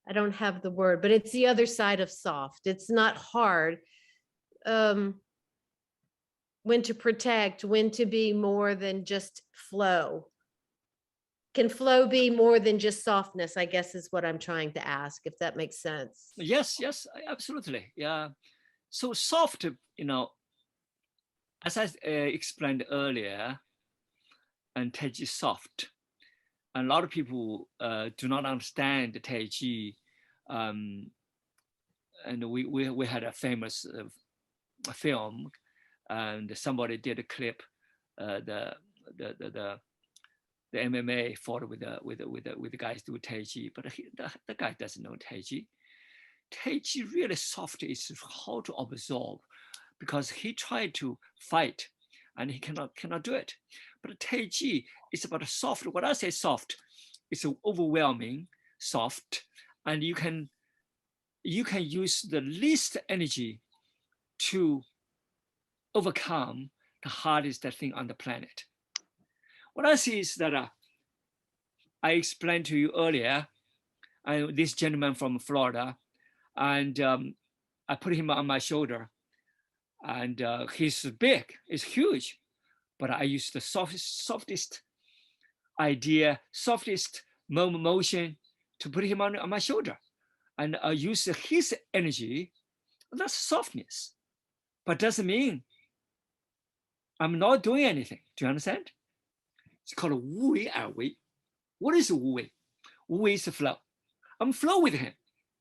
I don't have the word, but it's the other side of soft. It's not hard. When to protect, when to be more than just flow. Can flow be more than just softness, I guess is what I'm trying to ask, if that makes sense. Yes, absolutely. Yeah. So soft, as I explained earlier, and Tai Chi soft. And a lot of people do not understand the Tai Chi. And we had a famous film, and somebody did a clip, the MMA fought with the guys do Tai Chi, but the guy doesn't know Tai Chi. Tai Chi really soft is how to absorb, because he tried to fight and he cannot do it. But Tai Chi is about a soft. When I say soft, it's overwhelming soft, and you can use the least energy to overcome the hardest thing on the planet. What I see is that I explained to you earlier, this gentleman from Florida, and I put him on my shoulder, and he's big, he's huge, but I use the softest idea, softest motion to put him on my shoulder, and I use his energy. That's softness, but doesn't mean I'm not doing anything. Do you understand? It's called Wu Wei Er Wei. What is Wu Wei? Wu Wei is the flow. I'm flow with him.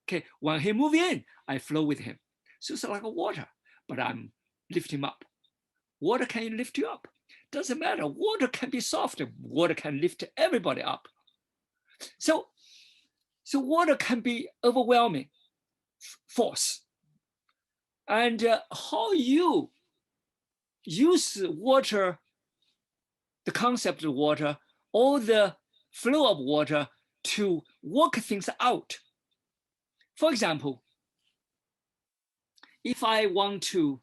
Okay, when he move in, I flow with him. So it's like a water, but I'm lift him up. Water can lift you up. Doesn't matter. Water can be soft. Water can lift everybody up. So water can be overwhelming force. And how you use water, the concept of water, or the flow of water to work things out. For example, if I want to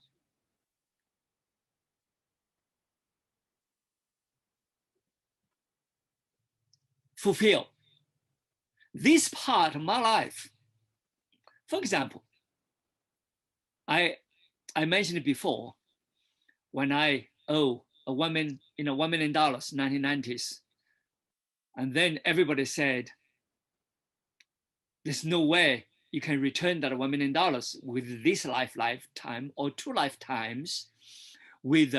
fulfill this part of my life, for example, I mentioned it before, when I owe $1 million, $1 million, 1990s, and then everybody said, there's no way you can return that $1 million with this lifetime or 2 lifetimes with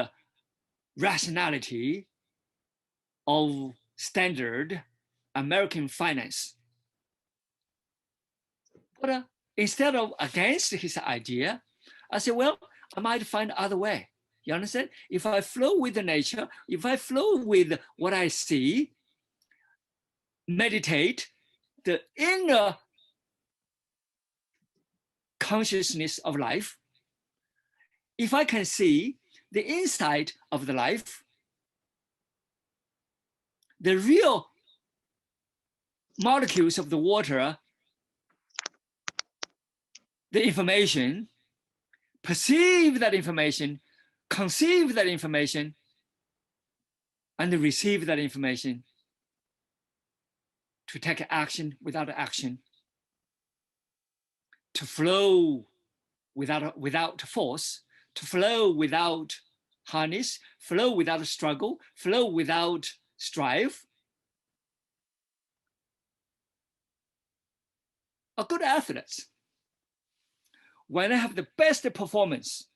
rationality of standard American finance. But instead of against his idea, I said, well, I might find other way. You understand? If I flow with the nature, if I flow with what I see, meditate, the inner consciousness of life, if I can see the inside of the life, the real molecules of the water, the information, perceive that information, conceive that information, and receive that information, to take action without action, to flow without force, to flow without harness, flow without struggle, flow without strive. A good athlete, when they have the best performance,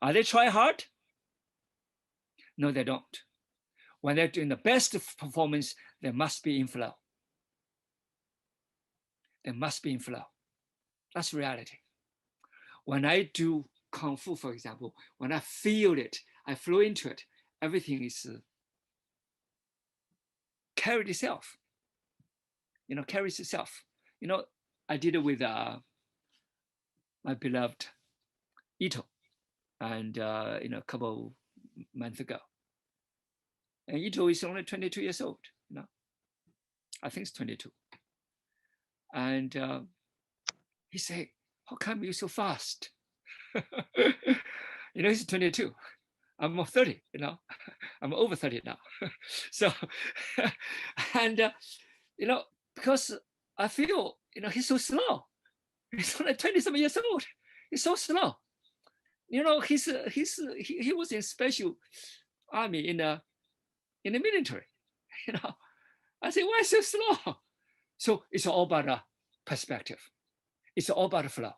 are they try hard? No, they don't. When they're doing the best performance, they must be in flow. They must be in flow. That's reality. When I do Kung Fu, for example, when I feel it, I flow into it, everything is carried itself. Carries itself. I did it with my beloved Ito, and a couple months ago. And Ito is only 22 years old. I think it's 22. And he said, "How come you're so fast?" He's 22. I'm 30. I'm over 30 now. So, and because I feel, he's so slow. He's only 27 years old. He's so slow. He was in special army in the military. I say, why so slow? So it's all about perspective. It's all about flow.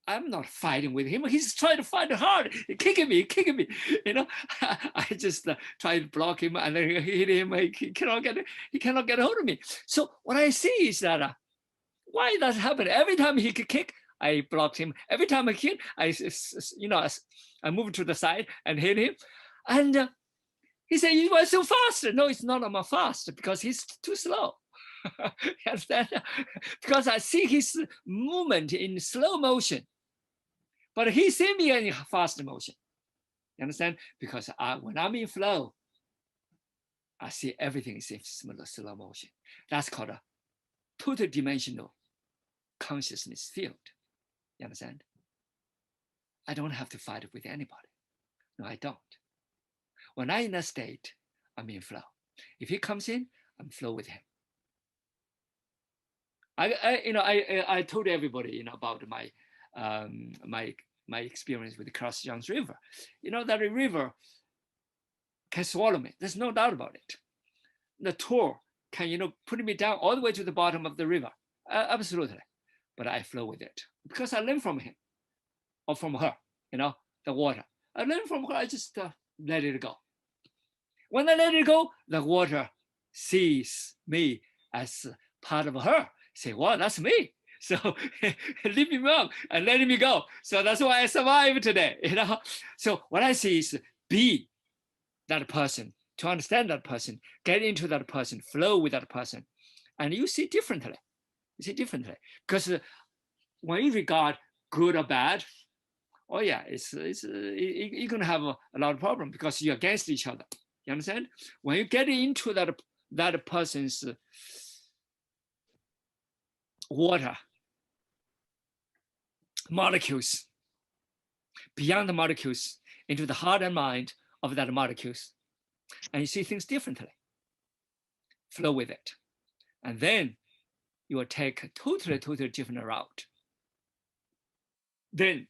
I'm not fighting with him. He's trying to fight hard, kicking me. I just try to block him, and then hit him. He cannot get hold of me. So what I see is that why does it happen? Every time he could kick, I blocked him. Every time I kick, I move to the side and hit him. And he said, "You are so fast." No, it's not I'm fast, because he's too slow. You understand? Because I see his movement in slow motion, but he see me in fast motion. You understand? Because when I'm in flow, I see everything is in slow motion. That's called a total dimensional consciousness field. You understand? I don't have to fight with anybody. No, I don't. When I'm in a state, I'm in flow. If he comes in, I'm flow with him. I told everybody, about my my experience with the Cross Jones River. That river can swallow me. There's no doubt about it. The tour can, put me down all the way to the bottom of the river. Absolutely. But I flow with it because I learn from him or from her, the water. I learn from her. I just let it go. When I let it go, the water sees me as part of her. Say, well, that's me. So leave me alone and let me go. So that's why I survive today, you know. So what I see is be that person, to understand that person, get into that person, flow with that person, and you see differently. You see differently because when you regard good or bad, oh yeah, you're gonna have a lot of problem because you're against each other. You understand? When you get into that person's water molecules, beyond the molecules, into the heart and mind of that molecules, and you see things differently. Flow with it, and then you will take a totally different route. Then,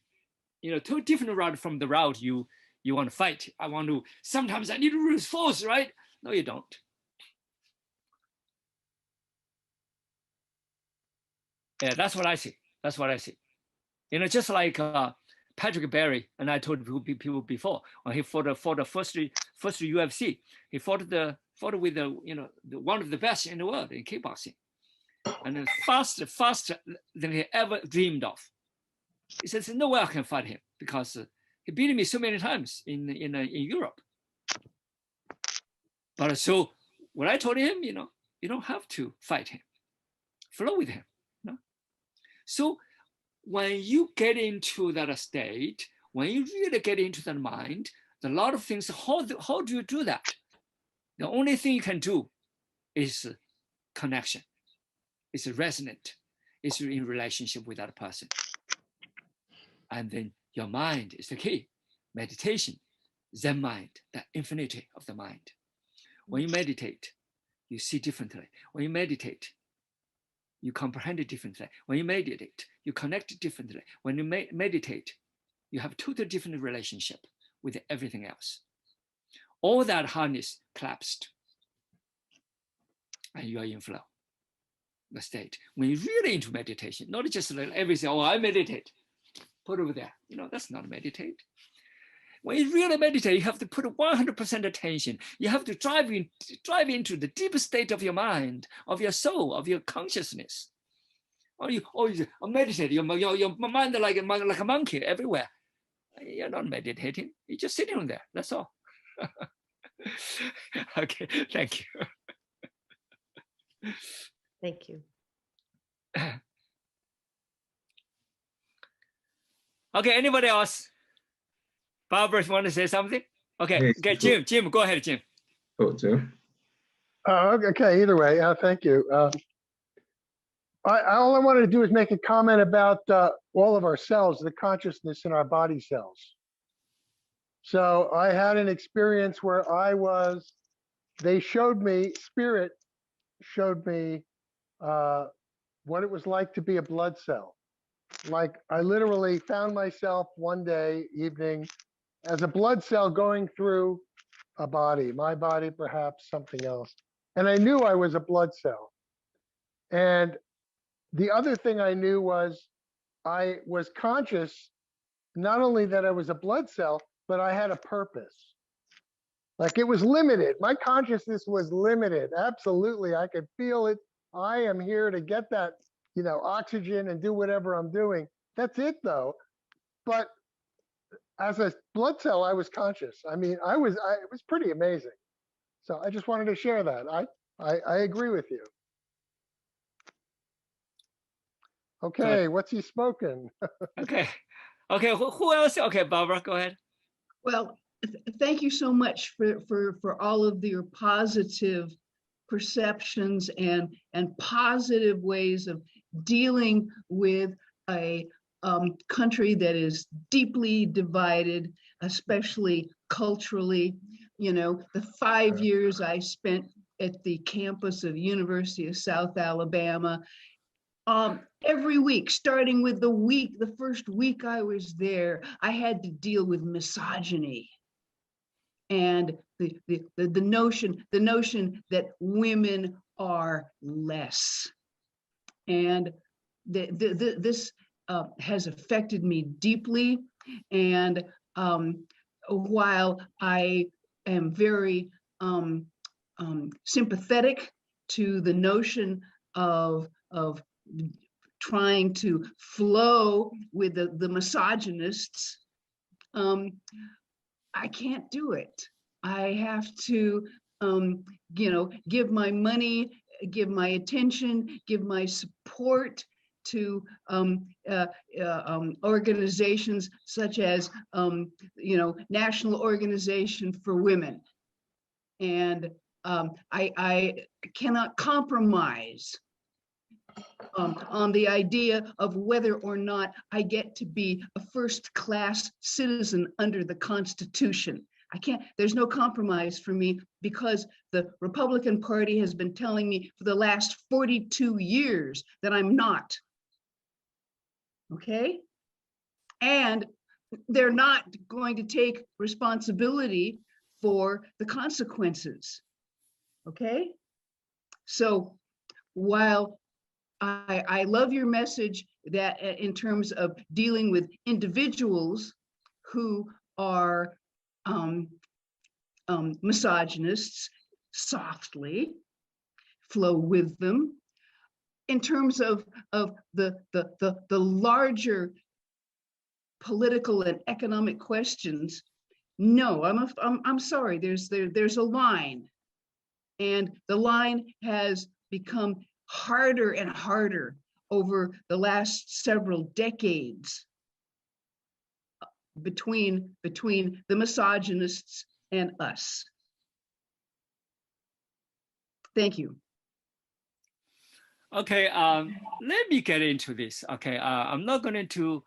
you know, totally different route from the route you want to fight. Sometimes I need to use force, right? No, you don't. Yeah, that's what I see. That's what I see. You know, just like Patrick Berry, and I told people before, when he fought the first UFC, he fought with the one of the best in the world in kickboxing, and then faster than he ever dreamed of. He says, "No way I can fight him because he beat me so many times in Europe." But so what I told him, you know, you don't have to fight him, flow with him. You know? So when you get into that state, when you really get into that mind, a lot of things, how do you do that? The only thing you can do is connection. It's resonant. It's in relationship with that person. And then your mind is the key. Meditation, Zen mind, the infinity of the mind. When you meditate, you see differently. When you meditate, you comprehend it differently. When you meditate, you connect it differently. When you meditate, you have totally different relationship with everything else. All that harness collapsed, and you are in flow, the state. When you're really into meditation, not just like everything, oh, I meditate, put over there. You know, that's not meditate. When you really meditate, you have to put 100% attention. You have to drive into the deepest state of your mind, of your soul, of your consciousness. You meditate. Your mind like a monkey everywhere. You're not meditating. You're just sitting there. That's all. Okay, thank you. Thank you. Okay, anybody else? Barbara, want to say something? Okay, Yes, okay, Jim, go ahead, Jim. Oh, Jim. Okay, either way, thank you. All I wanted to do is make a comment about all of our cells, the consciousness in our body cells. So I had an experience where spirit showed me what it was like to be a blood cell. Like I literally found myself one day evening as a blood cell going through a body, my body, perhaps something else. And I knew I was a blood cell. And the other thing I knew was I was conscious, not only that I was a blood cell, but I had a purpose. Like it was limited. My consciousness was limited. Absolutely. I could feel it. I am here to get that, you know, oxygen and do whatever I'm doing. That's it though. But as a blood cell, I was conscious. I mean, it was pretty amazing. So I just wanted to share that. I agree with you. Okay, what's he spoken? Okay, who else? Okay, Barbara, go ahead. Well, thank you so much for all of your positive perceptions and positive ways of dealing with a country that is deeply divided, especially culturally. You know, the 5 years I spent at the campus of University of South Alabama, every week, starting with the first week I was there, I had to deal with misogyny and the notion that women are less. And this has affected me deeply. And while I am very sympathetic to the notion of trying to flow with the misogynists, I can't do it. I have to, give my money, give my attention, give my support to organizations such as, National Organization for Women. And I cannot compromise on the idea of whether or not I get to be a first-class citizen under the Constitution. I can't, there's no compromise for me, because the Republican Party has been telling me for the last 42 years that I'm not. Okay? And they're not going to take responsibility for the consequences. Okay? So while I love your message that in terms of dealing with individuals who are misogynists, softly flow with them. In terms of the larger political and economic questions, no, I'm sorry. There's a line, and the line has become harder and harder over the last several decades between the misogynists and us. Thank you. Okay, let me get into this. Okay, I'm not going to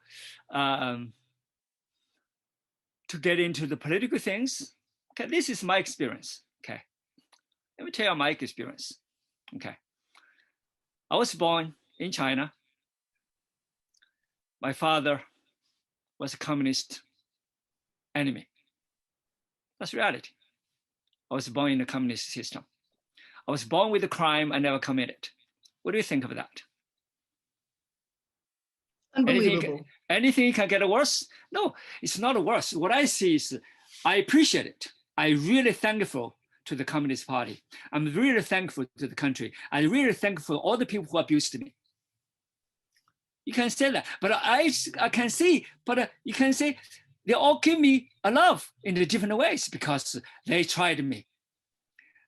get into the political things. Okay, this is my experience. Okay, let me tell you my experience. Okay, I was born in China. My father was a communist enemy. That's reality. I was born in a communist system. I was born with a crime I never committed. What do you think of that? Unbelievable. Anything can get worse? No, it's not worse. What I see is I appreciate it. I'm really thankful to the Communist Party. I'm really thankful to the country. I'm really thankful for all the people who abused me. You can say that, but I can see, but you can say they all give me a love in the different ways because they tried me.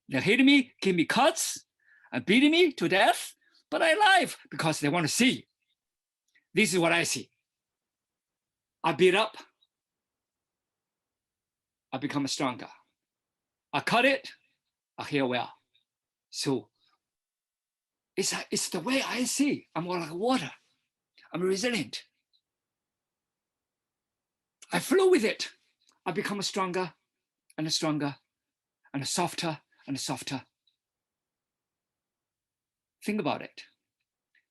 They hit me, give me cuts, and beat me to death, but I live because they want to see. This is what I see. I beat up, I become stronger. I cut it, I heal well. So it's the way I see. I'm more like water. I'm resilient. I flow with it. I become stronger and stronger and softer and softer. Think about it.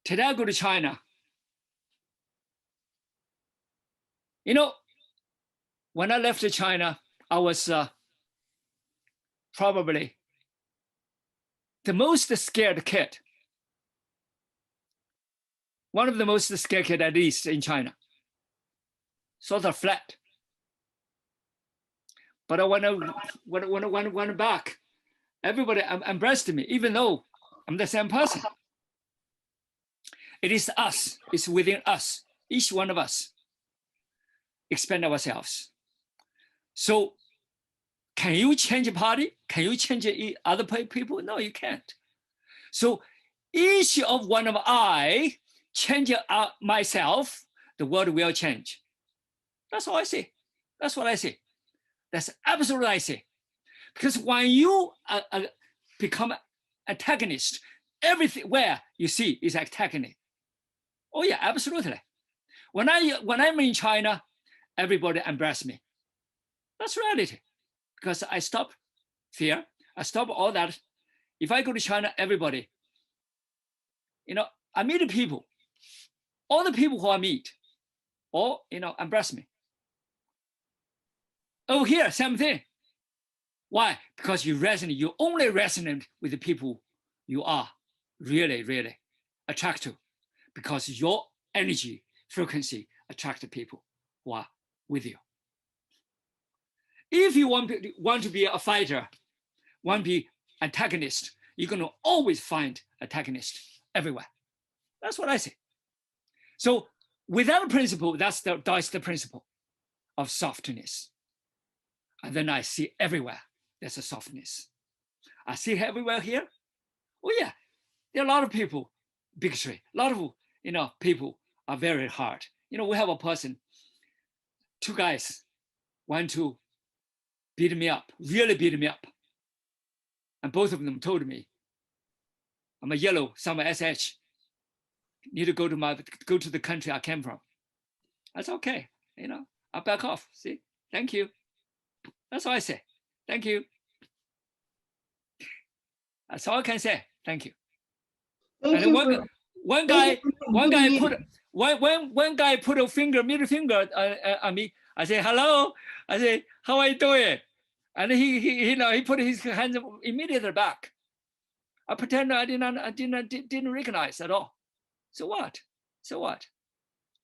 Today I go to China. You know, when I left China, I was probably the most scared kid. One of the most scared kids, at least in China. Sort of flat. But when I went back, everybody embraced me, even though I'm the same person. It is us, it's within us, each one of us. Expand ourselves. So can you change a party? Can you change other people? No, you can't. So each of one of I change myself, the world will change. That's all I see. That's what I see. That's absolutely I see. Because when you become antagonist, everything where you see is antagonist. Oh yeah, absolutely. When I'm in China, everybody embrace me. That's reality. Because I stop fear. I stop all that. If I go to China, everybody, I meet people. All the people who I meet, all embrace me. Over here, same thing. Why? Because you only resonate with the people you are really, really attracted to. Because your energy, frequency attracts people who are with you. If you want to be a fighter, want to be antagonist, you're going to always find antagonist everywhere. That's what I say. So without a principle, that's the principle of softness. And then I see everywhere there's a softness. I see everywhere here. Oh yeah, there are a lot of people, bigotry. A lot of people are very hard. We have a person, 2 guys want to beat me up, really beat me up. And both of them told me, I'm a yellow, some SH. Need to go to the country I came from. That's okay. I'll back off. See, thank you. That's all I say. Thank you. That's all I can say. Thank you. Thank And you one thank guy you for put one guy put a middle finger on me. I say hello. I say, how are you doing? And he put his hands immediately back. I pretend I didn't recognize at all. So what? So what?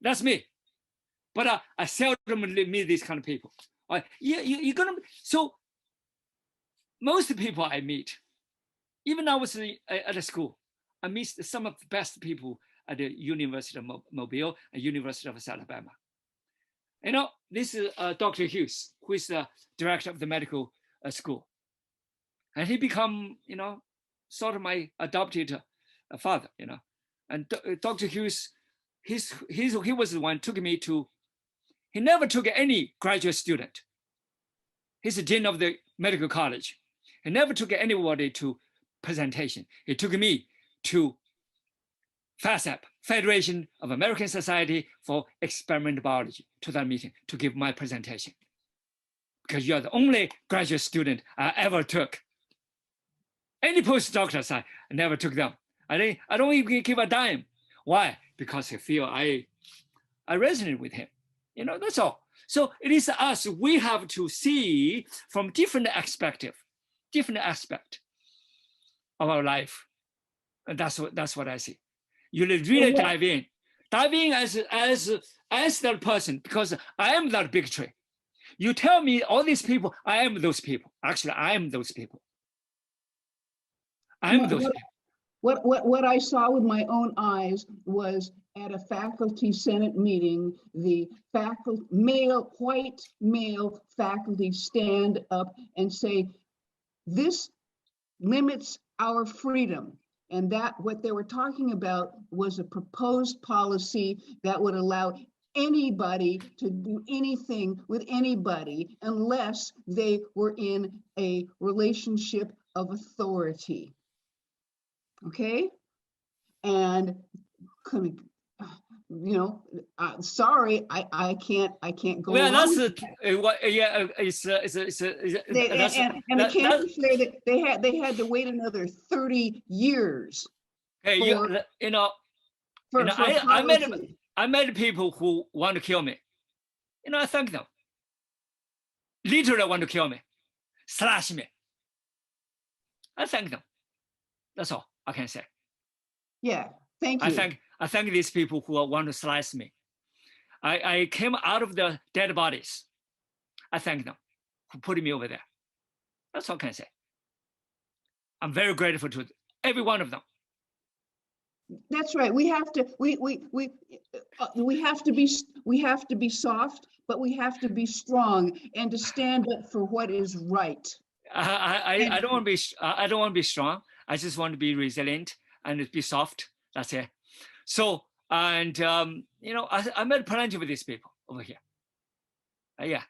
That's me. But I seldom meet these kind of people. You're gonna. So most people I meet, even I was at a school, I meet some of the best people at the University of Mobile and University of Alabama. This is Dr. Hughes, who is the director of the medical school. And he become, sort of my adopted father, And Dr. Hughes, he was the one who took me to, he never took any graduate student. He's the dean of the medical college. He never took anybody to presentation. He took me to FASAP, Federation of American Society for Experimental Biology, to that meeting to give my presentation. Because you're the only graduate student I ever took. Any postdoctors, I never took them. I don't even give a dime. Why? Because I feel I resonate with him. That's all. So it is us, we have to see from different aspect of our life. And that's what I see. You really dive in as that person, because I am that bigotry. You tell me all these people, I am those people. Actually, I am those people. I am those people. What I saw with my own eyes was at a faculty senate meeting, the white male faculty stand up and say, this limits our freedom. And that what they were talking about was a proposed policy that would allow anybody to do anything with anybody unless they were in a relationship of authority. Okay, and sorry, I can't go. Well, that's the campus say that they had to wait another 30 years. Hey, I met people who want to kill me. I thank them. Literally want to kill me, slash me. I thank them. That's all I can say. Yeah, thank you. I thank these people who want to slice me. I came out of the dead bodies. I thank them who put me over there. That's all I can say. I'm very grateful to every one of them. That's right. We have to be soft, but we have to be strong and to stand up for what is right. I don't want to be strong. I just want to be resilient and be soft. That's it. So, and I met plenty of these people over here. Yeah.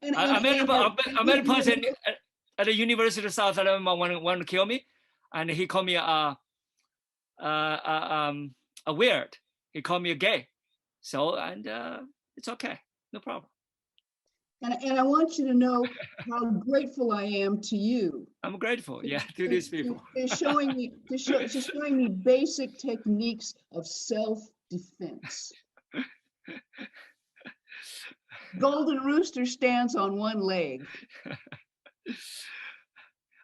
I met a person at the University of South Alabama want to kill me, and he called me a weird. He called me a gay. So, and it's okay, no problem. And I want you to know how grateful I am to you. I'm grateful, yeah, to these people. To showing me basic techniques of self-defense. Golden Rooster stands on one leg.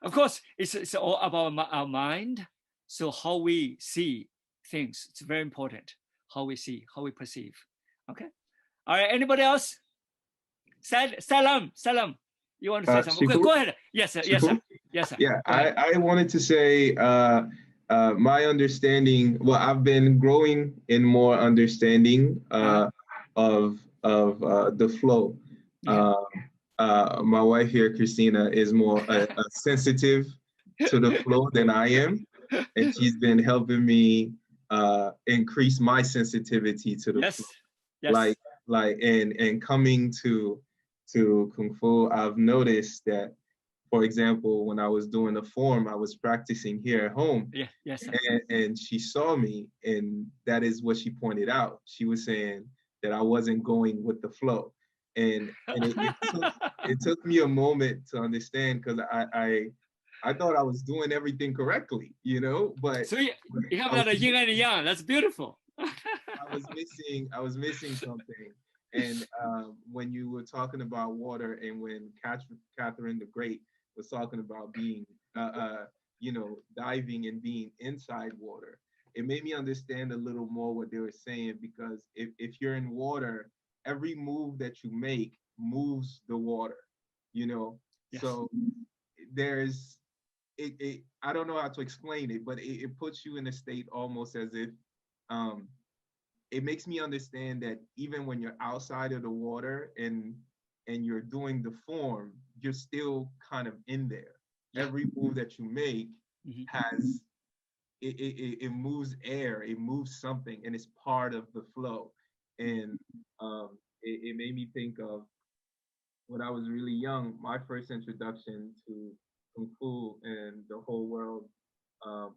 Of course, it's all about our mind. So how we see things, it's very important. How we see, how we perceive. Okay. All right. Anybody else? Salam. You want to say something? Okay, go ahead. Yes, sir. Yes, sir. Yes, sir. Yeah, I wanted to say my understanding, well, I've been growing in more understanding of the flow. Yeah. My wife here, Christina, is more sensitive to the flow than I am, and she's been helping me increase my sensitivity to the flow. Yes. Yes. And coming to Kung Fu, I've noticed that, for example, when I was doing the form, I was practicing here at home. Yeah. Yes. And she saw me, and that is what she pointed out. She was saying that I wasn't going with the flow. And it took me a moment to understand, because I thought I was doing everything correctly, you know, but So you have that yin and yang. That's beautiful. I was missing something. And when you were talking about water, and when Catherine the Great was talking about being, you know, diving and being inside water, it made me understand a little more what they were saying, because if you're in water, every move that you make moves the water, you know. Yes. So there's I don't know how to explain it, but it puts you in a state almost as if it makes me understand that even when you're outside of the water and you're doing the form, you're still kind of in there. Yeah. Every move that you make has it moves air, it moves something, and it's part of the flow. And it made me think of when I was really young. My first introduction to Kung Fu and the whole world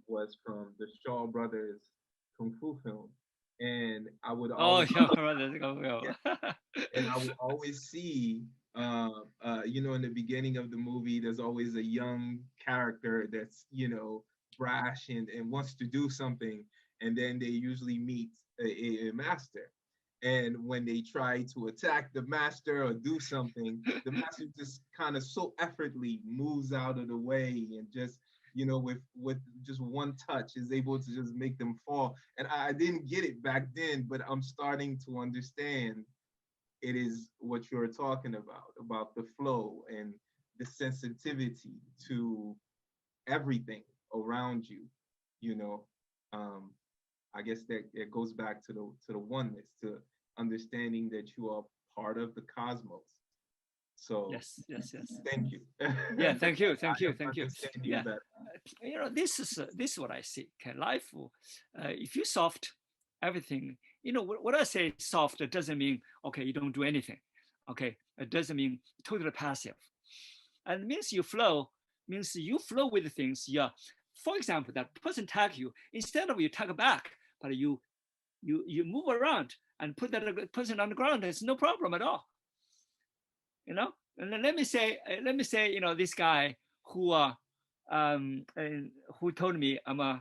was from the Shaw Brothers Kung Fu film. And I would always, yeah, brother, go. and I would always see, you know, in the beginning of the movie, there's always a young character that's, you know, brash and wants to do something, and then they usually meet a master. And when they try to attack the master or do something, the master just kind of so effortlessly moves out of the way, and just, you know, with just one touch is able to just make them fall. And I didn't get it back then, but I'm starting to understand it is what you're talking about the flow and the sensitivity to everything around you, you know. I guess that it goes back to the oneness, to understanding that you are part of the cosmos. So yes. thank you. Yeah, thank you. Yeah. Better. You know, this is what I see. Okay, life. If you soft, everything. You know, what I say soft, it doesn't mean okay, you don't do anything. Okay, it doesn't mean totally passive. And it means you flow. Means you flow with things. Yeah. For example, that person tag you, instead of you tag back, but you move around and put that person on the ground. It's no problem at all. You know. And then let me say, you know, this guy who told me I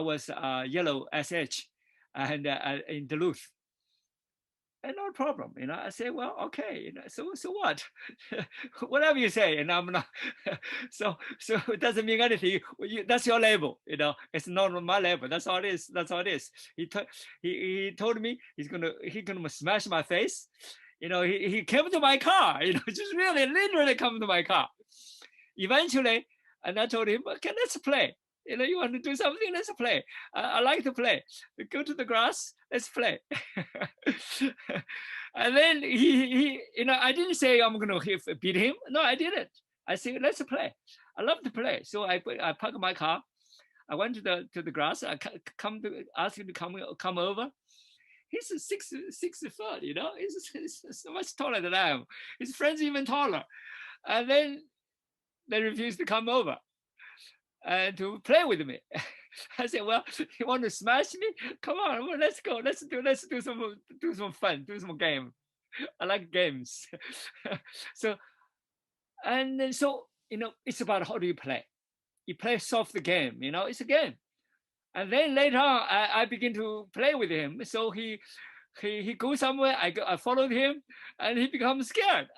was yellow SH and in Duluth. And no problem, you know. I say, well, okay, you know, so what? Whatever you say, and I'm not. so it doesn't mean anything. That's your label, you know. It's not my label. That's all it is. He told me he's gonna smash my face. You know, he came to my car. You know, just literally come to my car. Eventually, and I told him, okay, let's play. You know, you want to do something? Let's play. I like to play. Go to the grass. Let's play. And then he, you know, I didn't say I'm gonna beat him. No, I didn't. I said, let's play. I love to play. So I parked my car. I went to the grass. I asked him to come over. He's 6 foot. You know, he's so much taller than I am. His friends even taller. And then they refused to come over and to play with me. I said, well, you want to smash me? Come on, well, let's go. Let's do some fun, do some game. I like games. So you know, it's about how do you play. You play soft game, you know, it's a game. And then later on, I begin to play with him. So he goes somewhere, I followed him, and he becomes scared.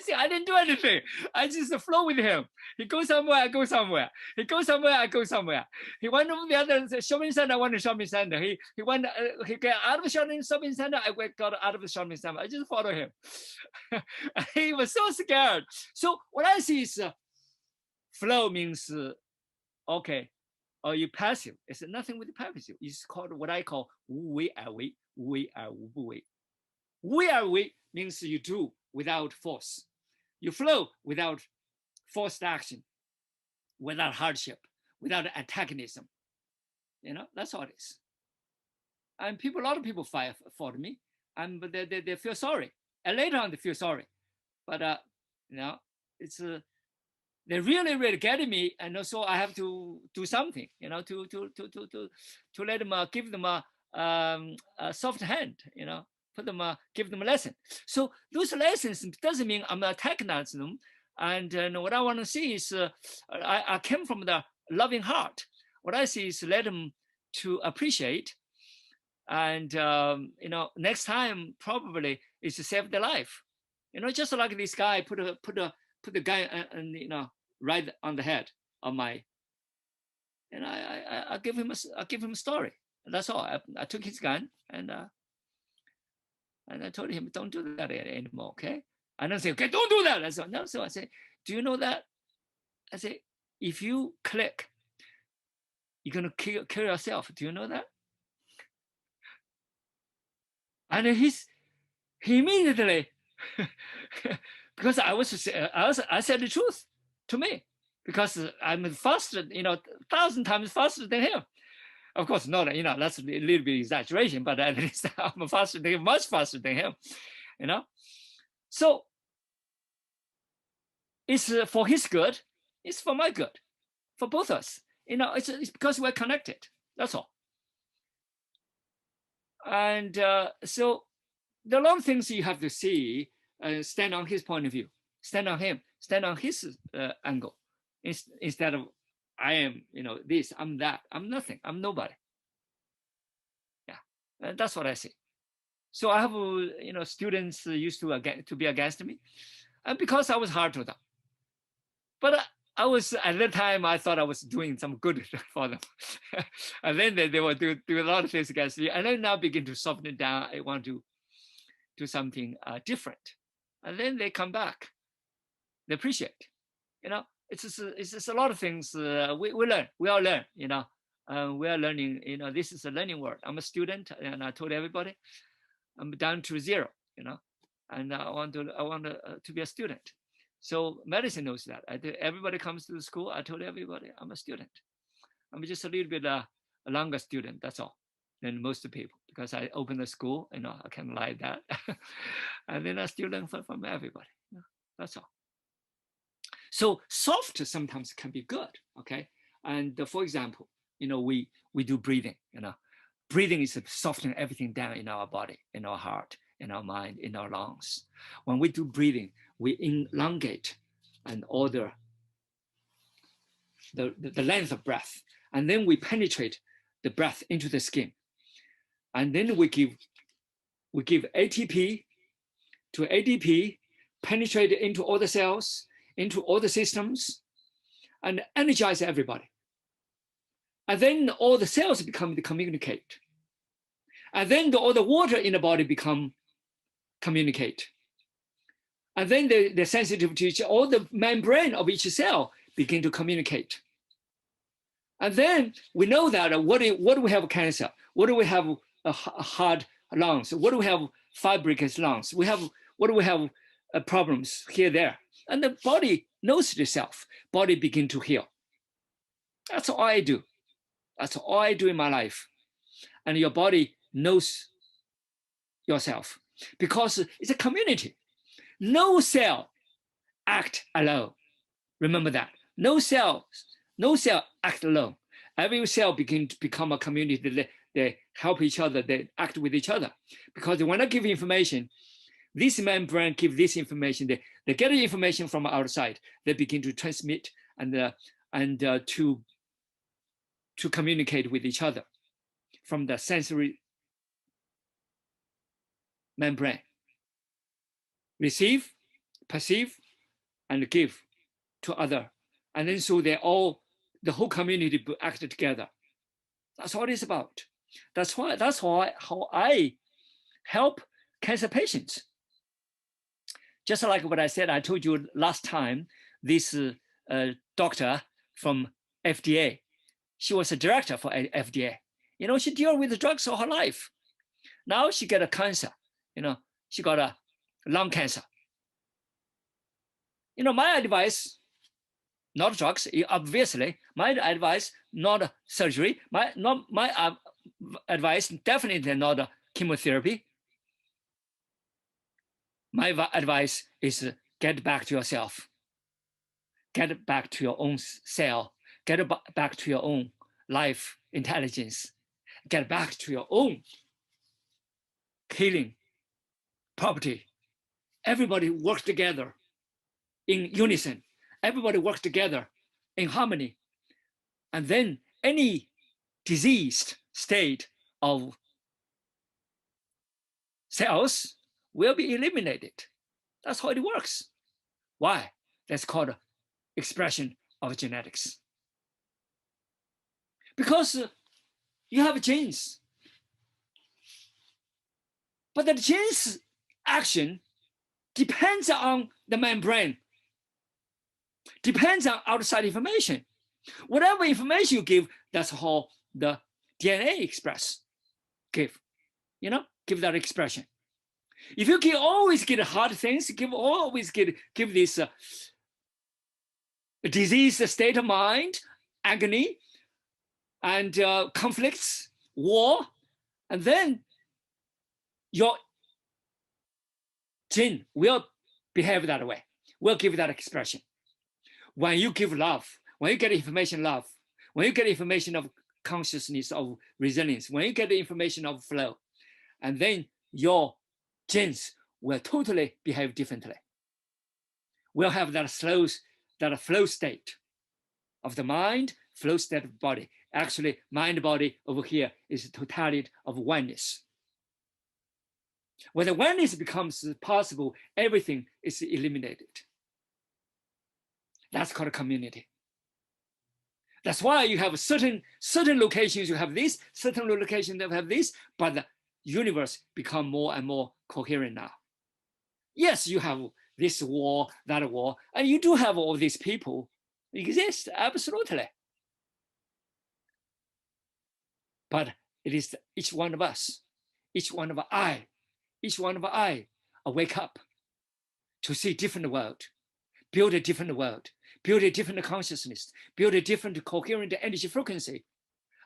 See, I didn't do anything. I just flow with him. He goes somewhere, I go somewhere. He goes somewhere, I go somewhere. He went over the other shopping center, I went to shopping center. He got out of the shopping center, I got out of the shopping center. I just follow him. He was so scared. So what I see is flow means, okay, or you passive. It's nothing with passive. It's called what I call 无为而为, 无为而无不为. 无为而为 means you do without force. You flow without forced action, without hardship, without antagonism. You know, that's all it is. And a lot of people fight for me, but they feel sorry. And later on, they feel sorry. But, you know, it's they really get me, and also I have to do something, you know, to let them give them a soft hand, you know, give them a lesson. So those lessons doesn't mean I'm attacking them. And what I want to see is I came from the loving heart. What I see is let them to appreciate, and you know, next time probably is to save their life. You know, just like this guy put the guy and you know, right on the head of my, and I give him a story. That's all. I took his gun and I told him, don't do that anymore, okay? I don't say, okay, don't do that. I said, no. So I say, do you know that? I say, if you click, you're gonna kill yourself. Do you know that? And he immediately, because I said the truth to me, because I'm faster, you know, 1,000 times faster than him. Of course, not, you know, that's a little bit exaggeration, but at least I'm faster than him, much faster than him, you know. So it's for his good, it's for my good, for both of us. You know, it's because we're connected. That's all. And so there are a lot of things you have to see, stand on his point of view, stand on him, stand on his angle, instead of I am, you know, this, I'm that, I'm nothing, I'm nobody. Yeah, that's what I see. So I have, you know, students used to be against me, and because I was hard to them. But I was, at that time, I thought I was doing some good for them. And then they will do a lot of things against me. And then now begin to soften it down. I want to do something different. And then they come back. They appreciate. You know, it's just a lot of things we learn. We all learn, you know. We are learning, you know, this is a learning world. I'm a student, and I told everybody, I'm down to 0, you know. And I want to be a student. So medicine knows that. Everybody comes to the school. I told everybody I'm a student. I'm just a little bit a longer student. That's all, than most people, because I opened the school. You know, I can lie that, and then I still learn from everybody. You know, that's all. So soft sometimes can be good. Okay, and for example, you know, we do breathing. You know, breathing is softening everything down in our body, in our heart, in our mind, in our lungs. When we do breathing, we elongate and order the length of breath. And then we penetrate the breath into the skin. And then we give ATP to ADP, penetrate into all the cells, into all the systems, and energize everybody. And then all the cells become to communicate. And then all the water in the body communicate. And then they're sensitive to each, all the membrane of each cell begin to communicate. And then we know that what do we have cancer? What do we have hard lungs? What do we have fibrous lungs? What do we have problems here, there? And the body knows itself. Body begin to heal. That's all I do. That's all I do in my life. And your body knows yourself, because it's a community. No cell act alone. Remember that. No cell act alone. Every cell begin to become a community. They help each other. They act with each other. Because when I give information, this membrane give this information. They get the information from outside. They begin to transmit and to communicate with each other from the sensory membrane. Receive, perceive, and give to other. And then so the whole community act together. That's what it's about. That's how I help cancer patients. Just like what I said, I told you last time, this doctor from FDA She was a director for FDA. You know, she dealt with drugs all her life. Now she got a cancer. You know, she got a lung cancer. You know, my advice, not drugs, obviously. My advice, not surgery. My advice, definitely not chemotherapy. My advice is get back to yourself. Get back to your own cell. Get back to your own life intelligence. Get back to your own healing property. Everybody work together in unison. Everybody work together in harmony. And then any diseased state of cells will be eliminated. That's how it works. Why? That's called expression of genetics. Because you have genes. But the genes action depends on the membrane, depends on outside information. Whatever information you give, that's how the DNA express, give that expression. If you always get hard things, always give this disease state of mind, agony, and conflicts, war, and then your gene will behave that way, will give that expression. When you give love, when you get information love, when you get information of consciousness of resilience, when you get the information of flow, and then your genes will totally behave differently. We'll have that flow state of the mind, flow state of body. Actually, mind body over here is the totality of oneness. When the oneness becomes possible, everything is eliminated. That's called a community. That's why you have certain locations, you have this, certain locations that have this, but the universe become more and more coherent now. Yes, you have this war, that war, and you do have all these people exist, absolutely. But it is each one of us, each one of I wake up to see different world, build a different world, build a different consciousness, build a different coherent energy frequency.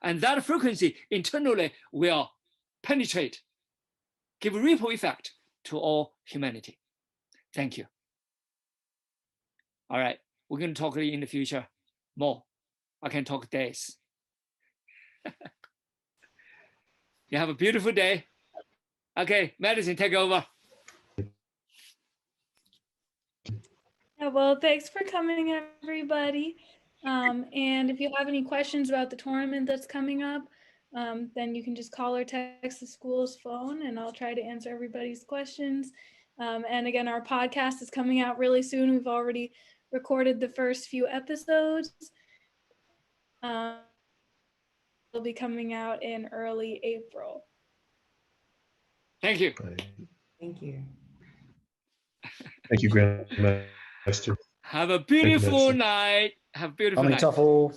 And that frequency internally will penetrate, give a ripple effect to all humanity. Thank you. All right, we're going to talk in the future more. I can talk days. You have a beautiful day. Okay, Madison, take over. Yeah, well, thanks for coming, everybody. And if you have any questions about the tournament that's coming up, then you can just call or text the school's phone, and I'll try to answer everybody's questions. And again, our podcast is coming out really soon. We've already recorded the first few episodes. It'll be coming out in early April. Thank you. Thank you. Thank you, Grandmaster. Have a beautiful night. Have a beautiful night.